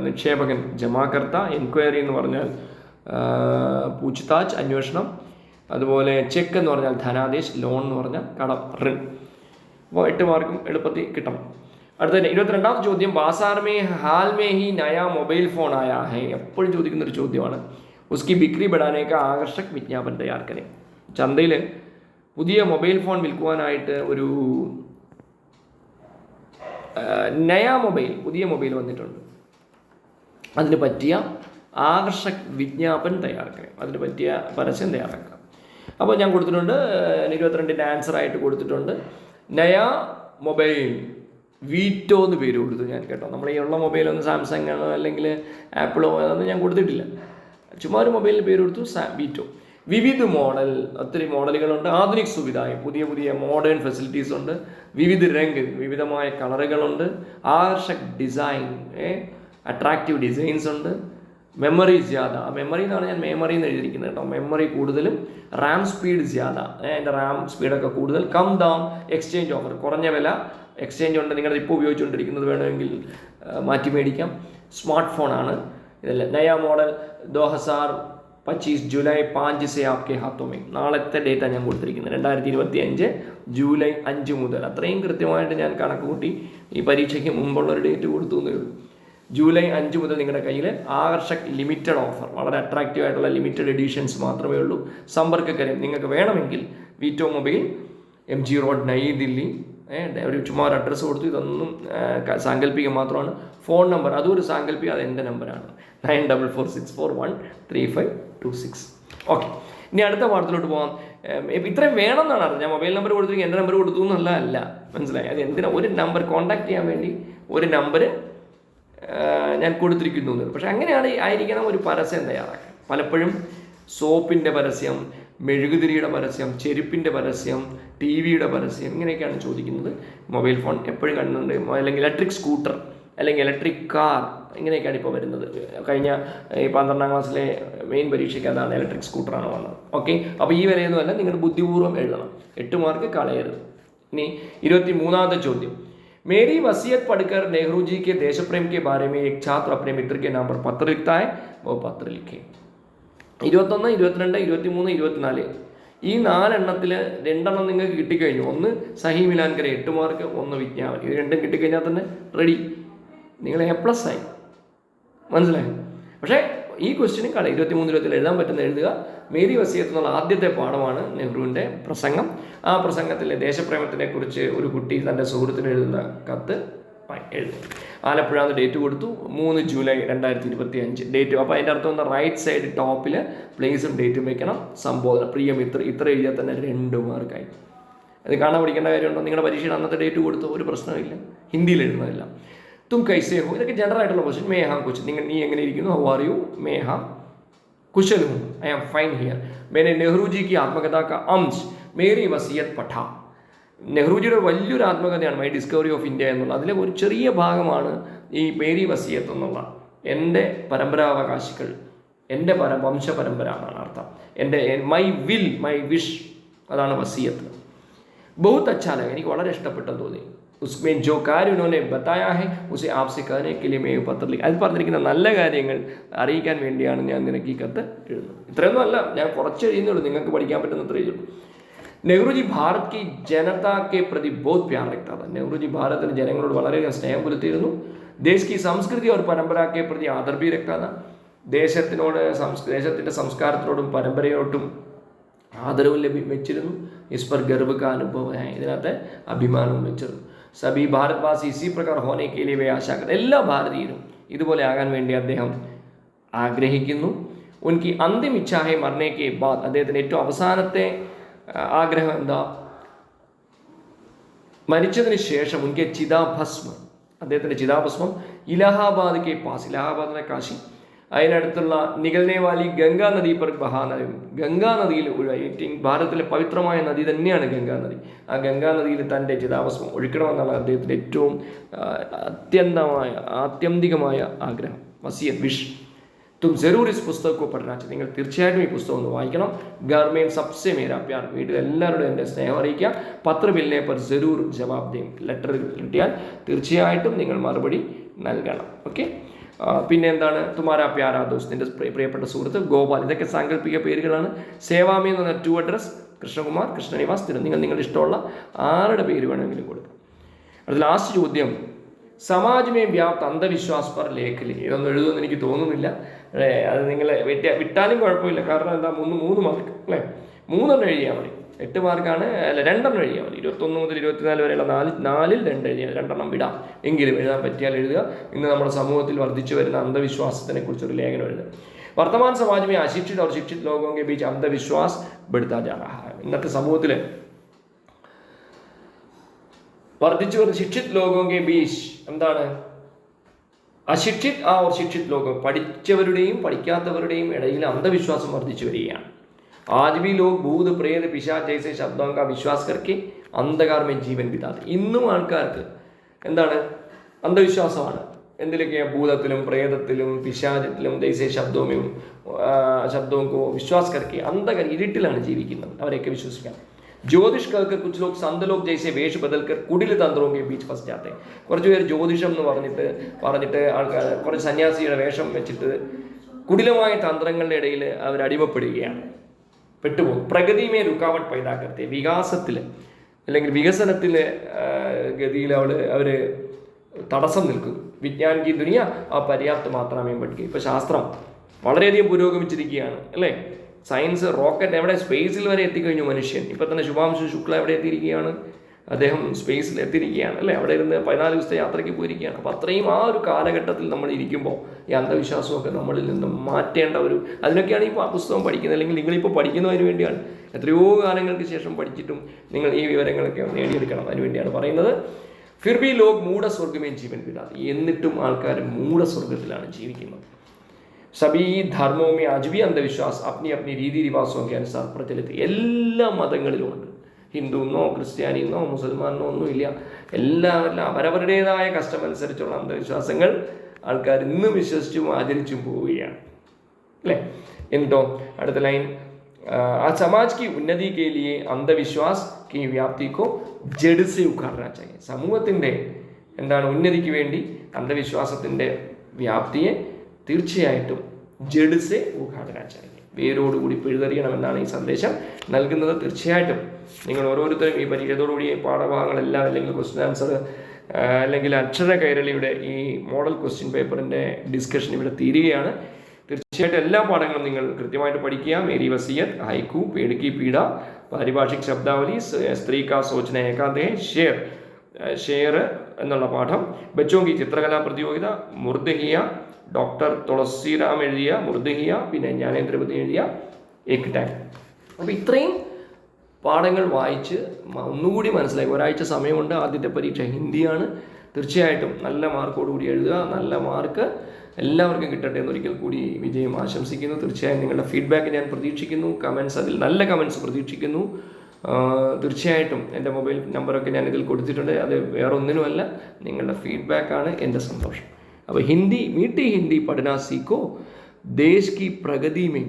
നിക്ഷേപകൻ ജമാകർത്ത, എൻക്വയറി എന്ന് പറഞ്ഞാൽ പൂച്ച്താച്ച് അന്വേഷണം, അതുപോലെ ചെക്ക് എന്ന് പറഞ്ഞാൽ ധനാദേശ്, ലോൺ എന്ന് പറഞ്ഞാൽ കടം റിൺ. അപ്പോൾ 8 മാർക്കും എളുപ്പത്തിൽ കിട്ടണം. അടുത്ത 22ാമത്തെ ചോദ്യം, Bazaar may ഹാൽ may he Naya mobile phone ആയാ ഹൈ. എപ്പോഴും ചോദിക്കുന്നൊരു ചോദ്യമാണ്. ഉസ്കി ബിക്രി ബഡാനേക്ക ആകർഷക് വിജ്ഞാപൻ തയ്യാർ കരേ. ചന്തയിൽ പുതിയ മൊബൈൽ ഫോൺ വിൽക്കുവാനായിട്ട് ഒരു നയാ മൊബൈൽ, പുതിയ മൊബൈൽ വന്നിട്ടുണ്ട്. അതിന് പറ്റിയ ആകർഷക് വിജ്ഞാപൻ തയ്യാറാക്കുക, അതിന് പറ്റിയ പരസ്യം തയ്യാറാക്കുക. അപ്പോൾ ഞാൻ കൊടുത്തിട്ടുണ്ട് 22ൻ്റെ ആൻസറായിട്ട് കൊടുത്തിട്ടുണ്ട്. നയാ മൊബൈൽ വീറ്റോ എന്ന് പേര് കൊടുത്തു ഞാൻ, കേട്ടോ. നമ്മൾ ഈ ഉള്ള മൊബൈലൊന്നും സാംസങ് ആണോ അല്ലെങ്കിൽ ആപ്പിളോ അതൊന്നും ഞാൻ കൊടുത്തിട്ടില്ല. ചുമ്മാ ഒരു മൊബൈലിന് പേര് കൊടുത്തു, വീറ്റോ. വിവിധ മോഡൽ, ഒത്തിരി മോഡലുകളുണ്ട്. ആധുനിക് സുവിധായി, പുതിയ പുതിയ മോഡേൺ ഫെസിലിറ്റീസ് ഉണ്ട്. വിവിധ രംഗ്, വിവിധമായ കളറുകളുണ്ട്. ആകർഷക് ഡിസൈൻ, അട്രാക്റ്റീവ് ഡിസൈൻസ് ഉണ്ട്. മെമ്മറി ജ്യാദ, മെമ്മറി എന്നാണ് ഞാൻ മെമ്മറി എന്ന് എഴുതിയിരിക്കുന്നത്, കേട്ടോ. മെമ്മറി കൂടുതലും. റാം സ്പീഡ് ജ്യാദ, എൻ്റെ റാം സ്പീഡൊക്കെ കൂടുതൽ. കം ദാം, എക്സ്ചേഞ്ച് ഓഫർ, കുറഞ്ഞ വില, എക്സ്ചേഞ്ച് ഉണ്ട്. നിങ്ങളുടെ ഇപ്പോൾ ഉപയോഗിച്ചുകൊണ്ടിരിക്കുന്നത് വേണമെങ്കിൽ മാറ്റി മേടിക്കാം. സ്മാർട്ട് ഫോണാണ് ഇതെല്ലാം. നയാ മോഡൽ 2025 ജൂലൈ 5 से आपके हाथों में. നാളത്തെ ഡേറ്റ ഞാൻ കൊടുത്തിരിക്കുന്നത് 2025 ജൂലൈ 5 മുതൽ. അത്രയും കൃത്യമായിട്ട് ഞാൻ കണക്ക് കൂട്ടി ഈ പരീക്ഷയ്ക്ക് മുമ്പുള്ളൊരു ഡേറ്റ് കൊടുത്തു എന്നേ ഉള്ളൂ. ജൂലൈ 5 മുതൽ നിങ്ങളുടെ കയ്യിൽ ആകർഷക് ലിമിറ്റഡ് ഓഫർ, വളരെ അട്രാക്റ്റീവ് ആയിട്ടുള്ള ലിമിറ്റഡ് എഡിഷൻസ് മാത്രമേ ഉള്ളൂ. സമ്പർക്കക്കാരും നിങ്ങൾക്ക് വേണമെങ്കിൽ വീറ്റോ മൊബൈൽ, MG റോഡ്, നൈ ദില്ലി. ഒരു ചുമ്മാ ഒരു അഡ്രസ്സ് കൊടുത്തു. ഇതൊന്നും സാങ്കല്പികം മാത്രമാണ്. ഫോൺ നമ്പർ അതും ഒരു സാങ്കല്പികം, അത് എൻ്റെ നമ്പറാണ് 9446413526. ഓക്കെ, ഇനി അടുത്ത പാഠത്തിലോട്ട് പോകാം. ഇത്രയും വേണമെന്നാണ് അറിയാം. ഞാൻ മൊബൈൽ നമ്പർ കൊടുത്തിരിക്കും, എൻ്റെ നമ്പർ കൊടുത്തു എന്നല്ല, അല്ല. മനസ്സിലായി? അത് എന്തിനാ ഒരു നമ്പർ കോൺടാക്ട് ചെയ്യാൻ വേണ്ടി ഒരു നമ്പർ ഞാൻ കൊടുത്തിരിക്കുന്നു. പക്ഷെ അങ്ങനെയാണ് ആയിരിക്കണം ഒരു പരസ്യം തയ്യാറാക്കാൻ. പലപ്പോഴും സോപ്പിൻ്റെ പരസ്യം, മെഴുകുതിരിയുടെ പരസ്യം, ചെരുപ്പിൻ്റെ പരസ്യം, TV യുടെ പരസ്യം, ഇങ്ങനെയൊക്കെയാണ് ചോദിക്കുന്നത്. മൊബൈൽ ഫോൺ എപ്പോഴും കണ്ടുണ്ട്. അല്ലെങ്കിൽ ഇലക്ട്രിക് സ്കൂട്ടർ അല്ലെങ്കിൽ ഇലക്ട്രിക് കാർ, ഇങ്ങനെയൊക്കെയാണ് ഇപ്പോൾ വരുന്നത്. കഴിഞ്ഞ ഈ 12ാം ക്ലാസ്സിലെ മെയിൻ പരീക്ഷയ്ക്ക് അതാണ്, ഇലക്ട്രിക് സ്കൂട്ടറാണ് വന്നത്. ഓക്കെ, അപ്പോൾ ഈ വിലയൊന്നുമല്ല, നിങ്ങൾ ബുദ്ധിപൂർവ്വം എഴുതണം. 8 മാർക്ക് കളയരുത്. ഇനി 23ാമത്തെ ചോദ്യം, मेरी वसीयत पढ़कर नेहरू जी के देश प्रेम के बारे में एक छात्र अपने मित्र के नाम पर पत्र लिखता है, वो पत्र लिखे. 21, 22, 23, 24 ഈ 4 എണ്ണത്തിൽ 2 എണ്ണം നിങ്ങൾക്ക് കിട്ടിക്കഴിഞ്ഞു. ഒന്ന് സഹി മിലാൻ കര 8 മാർക്ക്, ഒന്ന് വിജ്ഞാപനം. ഇത് രണ്ടും കിട്ടിക്കഴിഞ്ഞാൽ തന്നെ റെഡി, നിങ്ങൾ A+ ആയി. മനസ്സിലായി? പക്ഷേ ഈ ക്വസ്റ്റ്യന് 23, 24 എഴുതാൻ പറ്റുന്ന എഴുതുക. മേരി വസിയത്ത് എന്നുള്ള ആദ്യത്തെ പാഠമാണ് നെഹ്റുവിൻ്റെ പ്രസംഗം. ആ പ്രസംഗത്തിലെ ദേശപ്രേമത്തിനെ കുറിച്ച് ഒരു കുട്ടി തൻ്റെ സുഹൃത്തിന് എഴുതുന്ന കത്ത് എഴുതും. ആലപ്പുഴ ഡേറ്റ് കൊടുത്തു, 3 ജൂലൈ 2025 ഡേറ്റ്. അപ്പോൾ അതിൻ്റെ അർത്ഥം ഒന്ന് റൈറ്റ് സൈഡ് ടോപ്പിൽ പ്ലേസും ഡേറ്റും വെക്കണം. സംബോധന, പ്രിയമിത്ര, ഇത്ര എഴുതിയാൽ തന്നെ 2 മാർക്കായി. അത് കാണാൻ പഠിക്കേണ്ട കാര്യമുണ്ടോ? നിങ്ങളുടെ പരീക്ഷയിൽ അന്നത്തെ ഡേറ്റ് കൊടുത്തു, ഒരു പ്രശ്നമില്ല. ഹിന്ദിയിൽ എഴുതുന്നതല്ല. തും കൈസേ ഹോ, ഇതൊക്കെ ജനറൽ ആയിട്ടുള്ള ക്വസ്റ്റ്യൻ. മേഹാ കുശൽ, നീ എങ്ങനെ ഇരിക്കുന്നു? How are you? മേഹാ കുശൽ ഹൂം, ഐ ആം ഫൈൻ ഹിയർ. मैंने नेहरू जी की आत्मकथा का अंश मेरी वसीयत पढ़ा. നെഹ്റുജിയുടെ വലിയൊരു ആത്മകഥയാണ് മൈ ഡിസ്കവറി ഓഫ് ഇന്ത്യ എന്നുള്ള. അതിലെ ഒരു ചെറിയ ഭാഗമാണ് ഈ മേരി വസിയത്ത് എന്നുള്ള. എൻ്റെ പരമ്പരാവകാശികൾ, എൻ്റെ വംശപരമ്പര എന്നാണ് അർത്ഥം. എൻ്റെ മൈ വിൽ, മൈ വിഷ്, അതാണ് വസിയത്ത്. ബഹുത് അച്ഛാ ലഗ, എനിക്ക് വളരെ ഇഷ്ടപ്പെട്ടെന്ന് തോന്നി. उसमें जो कार्य उन्होंने बताया है उसे आपसे कहने के लिए मैं पत्र लिखा. അതിൽ പറഞ്ഞിരിക്കുന്ന നല്ല കാര്യങ്ങൾ അറിയിക്കാൻ വേണ്ടിയാണ് ഞാൻ നിനക്ക് ഈ കത്ത് എഴുതുന്നത്. ഇത്രയൊന്നും അല്ല, ഞാൻ കുറച്ച് എഴുതുന്നുള്ളൂ, നിങ്ങൾക്ക് പഠിക്കാൻ പറ്റുന്ന അത്ര എഴുതുള്ളൂ. നെഹ്റു ജി ഭാരത് കി ജനത കെ പ്രതി ബഹുത് പ്യാർ രഖ്താ था. നെഹ്റു ജി ഭാരതത്തിന് ജനങ്ങളോട് വളരെയധികം സ്നേഹം പുലർത്തിയിരുന്നു. ദേശ് കി സംസ്കൃതി और परंपरा के प्रति आदर भी रखता था. ദേശത്തിനോട് ദേശത്തിൻ്റെ സംസ്കാരത്തിനോടും പരമ്പരയോട്ടും ആദരവും വെച്ചിരുന്നു. ഇസ് पर गर्व का अनुभव है. ഇതിനകത്ത് അഭിമാനവും വെച്ചിരുന്നു. സബി ഭാരത്വാസി ഇസി പ്രകാർ ഹോനെ കെ ലിയെ വേ ആശാ കർ. എല്ലാ ഭാരതീയരും ഇതുപോലെ ആകാൻ വേണ്ടി അദ്ദേഹം ആഗ്രഹിക്കുന്നു. ഉൻകി അന്തിം ഇച്ഛാ ഹൈ മർനെ കെ ബാദ്. അദ്ദേഹത്തിൻ്റെ ഏറ്റവും അവസാനത്തെ ആഗ്രഹം എന്താ? മരിച്ചതിന് ശേഷം ഉൻകെ ചിതാഭസ്മം, അദ്ദേഹത്തിൻ്റെ ചിതാഭസ്മം ഇലഹാബാദ് കെ പാസ്, ഇലഹാബാദിലെ കാശി, അതിനടുത്തുള്ള നികൽനെ വാലി ഗംഗാ നദി पर बहाना. ഗംഗാ നദിയിൽ ഒഴുകി. ഭാരതത്തിലെ പവിത്രമായ നദി തന്നെയാണ് ഗംഗാ നദി. ആ ഗംഗാ നദിയിൽ തൻ്റെ ചിതാഭസ്മം ഒഴുക്കണമെന്നാണ് അദ്ദേഹത്തിൻ്റെ ഏറ്റവും ആത്യന്തികമായ ആഗ്രഹം. വസിയത്ത്, വിഷ്. തും ജറൂർ ഇസ് പുസ്തകോ പഠനാ चाहिए. നിങ്ങൾ തീർച്ചയായിട്ടും ഈ പുസ്തകം ഒന്ന് വായിക്കണം. ഗർമേം സബ്സെ മേരാ പ്യാർ. വീട്ടിൽ എല്ലാവരോടും എൻ്റെ സ്നേഹം അറിയിക്കുക. പത്ര മിൽനെ പർ ജറൂർ ജവാബ് ദേം. ലെറ്റർ കിട്ടിയാൽ തീർച്ചയായിട്ടും നിങ്ങൾ മറുപടി നൽകണം. ഓക്കെ. പിന്നെ എന്താണ്? തുമാരാ പ്യാരാ ദോസ്ത്, എൻ്റെ പ്രിയപ്പെട്ട സുഹൃത്ത് ഗോപാൽ. ഇതൊക്കെ സാങ്കല്പിക പേരുകളാണ്. സേവാമി എന്ന് പറഞ്ഞ 2 അഡ്രസ് കൃഷ്ണകുമാർ, കൃഷ്ണനിവാസ്, നിങ്ങൾ നിങ്ങളുടെ ഇഷ്ടമുള്ള ആരുടെ പേര് വേണമെങ്കിലും കൊടുക്കാം. അടുത്ത ലാസ്റ്റ് ചോദ്യം, സമാജമേ വ്യാപ്ത അന്ധവിശ്വാസ് പർ ലേഖലി. ഇതൊന്നും എഴുതുമെന്ന് എനിക്ക് തോന്നുന്നില്ല. അത് നിങ്ങൾ വിട്ടാലും കുഴപ്പമില്ല. കാരണം എന്താ, 3 മാർക്ക് അല്ലേ? 3 എഴുതിയാൽ മതി. 8 മാർക്കാണ്. അല്ല, 2 എഴുതിയാൽ മതി. 21 മുതൽ 24 വരെയുള്ള 4-ൽ 2 എഴുതിയാൽ 2 വിടാം. എങ്കിലും എഴുതാൻ പറ്റിയാൽ എഴുതുക. ഇന്ന് നമ്മുടെ സമൂഹത്തിൽ വർദ്ധിച്ചു വരുന്ന അന്ധവിശ്വാസത്തിനെ കുറിച്ചൊരു ലേഖനം എഴുതുക. വർത്തമാൻ സമാജമേ അശിക്ഷിത് और शिक्षित लोगों के बीच अंधविश्वास बढ़ता जा रहा है. ഇന്നത്തെ സമൂഹത്തിൽ വർദ്ധിച്ചു വരുന്ന ശിക്ഷിത് ലോകോं के बीच എന്താണ്? അശിക്ഷിത് और शिक्षित लोगों, പഠിച്ചവരുടെയും പഠിക്കാത്തവരുടെയും ഇടയിൽ അന്ധവിശ്വാസം വർദ്ധിച്ചു വരികയാണ്. आज भी लोग भूत प्रेत पिशाच जैसे शब्दों का विश्वास करके अंधकार में जीवन बिताते. ഇന്നും ആൾക്കാർക്ക് എന്താണ്? അന്ധവിശ്വാസമാണ്. എന്തിലൊക്കെയാണ്? ഭൂതത്തിലും പ്രേതത്തിലും പിശാചത്തിലും ജൈസെ ശബ്ദവും കോ വിശ്വാസ് करके अंधकार, ഇരുട്ടിലാണ് ജീവിക്കുന്നത്. അവരെയൊക്കെ വിശ്വസിക്കാം. ജ്യോതിഷ് कहकर कुछ लोग संत लोग जैसे वेश बदलकर कुटिल तंत्रों के बीच फंस जाते. കുറച്ച് പേര് ജ്യോതിഷം എന്ന് പറഞ്ഞിട്ട് ആൾക്കാർ കുറച്ച് സന്യാസിയുടെ വേഷം വെച്ചിട്ട് കുടിലമായ തന്ത്രങ്ങളുടെ ഇടയിൽ അവർ അടിമപ്പെടുകയാണ്, പെട്ടുപോകും. പ്രഗതിമേ രുക്കാവട്ട് പൈതാക്കത്തെ, വികാസത്തിൽ അല്ലെങ്കിൽ വികസനത്തിലെ ഗതിയിൽ അവർ തടസ്സം നിൽക്കും. വിജ്ഞാൻ കി ദുനിയ ആ പര്യാപ്ത മാത്രമേ പഠിക്കുക. ഇപ്പോൾ ശാസ്ത്രം വളരെയധികം പുരോഗമിച്ചിരിക്കുകയാണ് അല്ലേ? സയൻസ്, റോക്കറ്റ്, എവിടെ സ്പേസിൽ വരെ എത്തിക്കഴിഞ്ഞു മനുഷ്യൻ. ഇപ്പോൾ തന്നെ ശുഭാംശു ശുക്ല എവിടെ എത്തിയിരിക്കുകയാണ്? അദ്ദേഹം സ്പേസിൽ എത്തിയിരിക്കുകയാണ് അല്ലേ? അവിടെ ഇരുന്ന് 14 ദിവസത്തെ യാത്രയ്ക്ക് പോയിരിക്കുകയാണ്. അപ്പോൾ അത്രയും ആ ഒരു കാലഘട്ടത്തിൽ നമ്മൾ ഇരിക്കുമ്പോൾ ഈ അന്ധവിശ്വാസമൊക്കെ നമ്മളിൽ നിന്ന് മാറ്റേണ്ട അതിനൊക്കെയാണ് ഈ പുസ്തകം പഠിക്കുന്നത്. അല്ലെങ്കിൽ നിങ്ങളിപ്പോൾ പഠിക്കുന്നതിന് വേണ്ടിയാണ്. എത്രയോ കാലങ്ങൾക്ക് ശേഷം പഠിച്ചിട്ടും നിങ്ങൾ ഈ വിവരങ്ങളൊക്കെ നേടിയെടുക്കണം. അതിനുവേണ്ടിയാണ് പറയുന്നത്. ഫിർബി ലോക് മൂഢസ്വർഗമേ ജീവൻ വിടാതെ. എന്നിട്ടും ആൾക്കാർ മൂഢസ്വർഗത്തിലാണ് ജീവിക്കുന്നത്. സബി ധർമ്മവുമേ അജ്വി അന്ധവിശ്വാസ് അപ്നി അപ്നി രീതി റിവാസവും അനുസാർ പ്രചലിत. എല്ലാ മതങ്ങളിലും ഉണ്ട്. ഹിന്ദുവെന്നോ ക്രിസ്ത്യാനിയെന്നോ മുസൽമാനെന്നോ ഒന്നുമില്ല. എല്ലാവരും അവരവരുടേതായ കഷ്ടമനുസരിച്ചുള്ള അന്ധവിശ്വാസങ്ങൾ ആൾക്കാർ ഇന്നും വിശ്വസിച്ചും ആചരിച്ചും പോവുകയാണ് അല്ലേ? എന്നിട്ടോ അടുത്ത ലൈൻ, ആ समाज की उन्नति के लिए अंधविश्वास की व्याप्ति को जड़ से उखाड़ना चाहिए. സമൂഹത്തിൻ്റെ എന്താണ് ഉന്നതിക്ക് വേണ്ടി അന്ധവിശ്വാസത്തിൻ്റെ വ്യാപ്തിയെ തീർച്ചയായിട്ടും ജഡ് സെ ഉഖാഡന चाहिए, വേരോടുകൂടി പിഴുതെറിയണമെന്നാണ് ഈ സന്ദേശം നൽകുന്നത്. തീർച്ചയായിട്ടും നിങ്ങൾ ഓരോരുത്തരും ഈ പരീക്ഷത്തോടുകൂടി പാഠഭാഗങ്ങളെല്ലാം അല്ലെങ്കിൽ ക്വസ്റ്റ്യൻ ആൻസർ അല്ലെങ്കിൽ അക്ഷര കൈരളിയുടെ ഈ മോഡൽ ക്വസ്റ്റ്യൻ പേപ്പറിൻ്റെ ഡിസ്കഷൻ ഇവിടെ തീരുകയാണ്. തീർച്ചയായിട്ടും എല്ലാ പാഠങ്ങളും നിങ്ങൾ കൃത്യമായിട്ട് പഠിക്കുക. മേരി വസിയത്ത്, ഹൈക്കു, പേട് की पीड़ा, പാരിഭാഷിക് ശബ്ദാവലി, സ്ത്രീ കാ സോചന ഏകാന്തേ, ഷേർ എന്നുള്ള പാഠം, ബച്ചോं की ചിത്രകലാ പ്രതിയോഗിത, മുർദ്ഹിയ, ഡോക്ടർ തുളസിറാം എഴുതിയ മുർദ്ഹിയ, പിന്നെ ജ്ഞാനേന്ദ്രപതി എഴുതിയ ഏക് ടൈം. അപ്പോൾ ഇത്രയും പാഠങ്ങൾ വായിച്ച് ഒന്നുകൂടി മനസ്സിലാക്കി. ഒരാഴ്ച സമയമുണ്ട്. ആദ്യത്തെ പരീക്ഷ ഹിന്ദിയാണ്. തീർച്ചയായിട്ടും നല്ല മാർക്കോടുകൂടി എഴുതുക. നല്ല മാർക്ക് എല്ലാവർക്കും കിട്ടട്ടെ എന്നൊരിക്കൽ കൂടി വിജയം ആശംസിക്കുന്നു. തീർച്ചയായും നിങ്ങളുടെ ഫീഡ്ബാക്ക് ഞാൻ പ്രതീക്ഷിക്കുന്നു. കമൻസ്, അതിൽ നല്ല കമൻസ് പ്രതീക്ഷിക്കുന്നു. തീർച്ചയായിട്ടും എൻ്റെ മൊബൈൽ നമ്പറൊക്കെ ഞാൻ ഇതിൽ കൊടുത്തിട്ടുണ്ട്. അത് വേറൊന്നിനുമല്ല, നിങ്ങളുടെ ഫീഡ്ബാക്കാണ് എൻ്റെ സന്തോഷം. അപ്പോൾ ഹിന്ദി മീठी हिंदी पढ़ना सीखो, देश की प्रगति में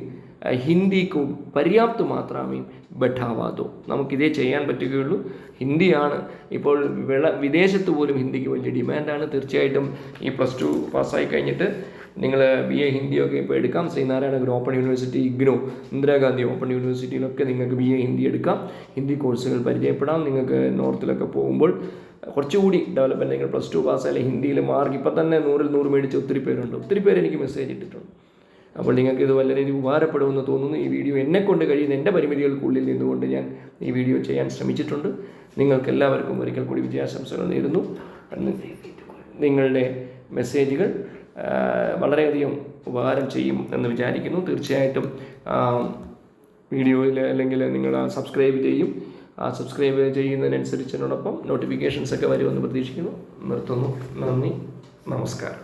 ഹിന്ദി को पर्याप्त मात्रा में बढ़ावा दो. നമുക്കിതേ ചെയ്യാൻ പറ്റുകയുള്ളൂ. ഹിന്ദിയാണ് ഇപ്പോൾ വിദേശത്ത് പോലും ഹിന്ദിക്ക് വലിയ ഡിമാൻഡാണ്. തീർച്ചയായിട്ടും ഈ +2 പാസ്സായി കഴിഞ്ഞിട്ട് നിങ്ങൾ BA ഹിന്ദിയൊക്കെ ഇപ്പോൾ എടുക്കാം. Sree Narayana Guru open university, IGNOU, Indira Gandhi open യൂണിവേഴ്സിറ്റിയിലൊക്കെ നിങ്ങൾക്ക് BA ഹിന്ദി എടുക്കാം. ഹിന്ദി കോഴ്സുകൾ പരിചയപ്പെടാം. നിങ്ങൾക്ക് നോർത്തിലൊക്കെ പോകുമ്പോൾ കുറച്ചുകൂടി ഡെവലപ്മെൻറ്റ്. നിങ്ങൾ +2 പാസ്സായാലും ഹിന്ദിയിൽ മാർക്ക് ഇപ്പം തന്നെ 100-ൽ 100 മേടിച്ച ഒത്തിരി പേരുണ്ട്. ഒത്തിരി പേര് എനിക്ക് മെസ്സേജ് ഇട്ടിട്ടുണ്ട്. അപ്പോൾ നിങ്ങൾക്ക് ഇത് വളരെ ഉപകാരപ്പെടുമെന്ന് തോന്നുന്നു. ഈ വീഡിയോ എന്നെക്കൊണ്ട് കഴിയുന്ന എൻ്റെ പരിമിതികൾക്കുള്ളിൽ നിന്നുകൊണ്ട് ഞാൻ ഈ വീഡിയോ ചെയ്യാൻ ശ്രമിച്ചിട്ടുണ്ട്. നിങ്ങൾക്ക് എല്ലാവർക്കും ഒരിക്കൽ കൂടി വിജയാശംസകൾ നേരുന്നു. നിങ്ങളുടെ മെസ്സേജുകൾ വളരെയധികം ഉപകാരം ചെയ്യും എന്ന് വിചാരിക്കുന്നു. തീർച്ചയായിട്ടും വീഡിയോയിൽ അല്ലെങ്കിൽ നിങ്ങൾ സബ്സ്ക്രൈബ് ചെയ്യും. സബ്സ്ക്രൈബ് ചെയ്യുന്നതിനനുസരിച്ച് എന്നോടൊപ്പം നോട്ടിഫിക്കേഷൻസൊക്കെ വരുമെന്ന് പ്രതീക്ഷിക്കുന്നു. നിർത്തുന്നു. നന്ദി, നമസ്കാരം.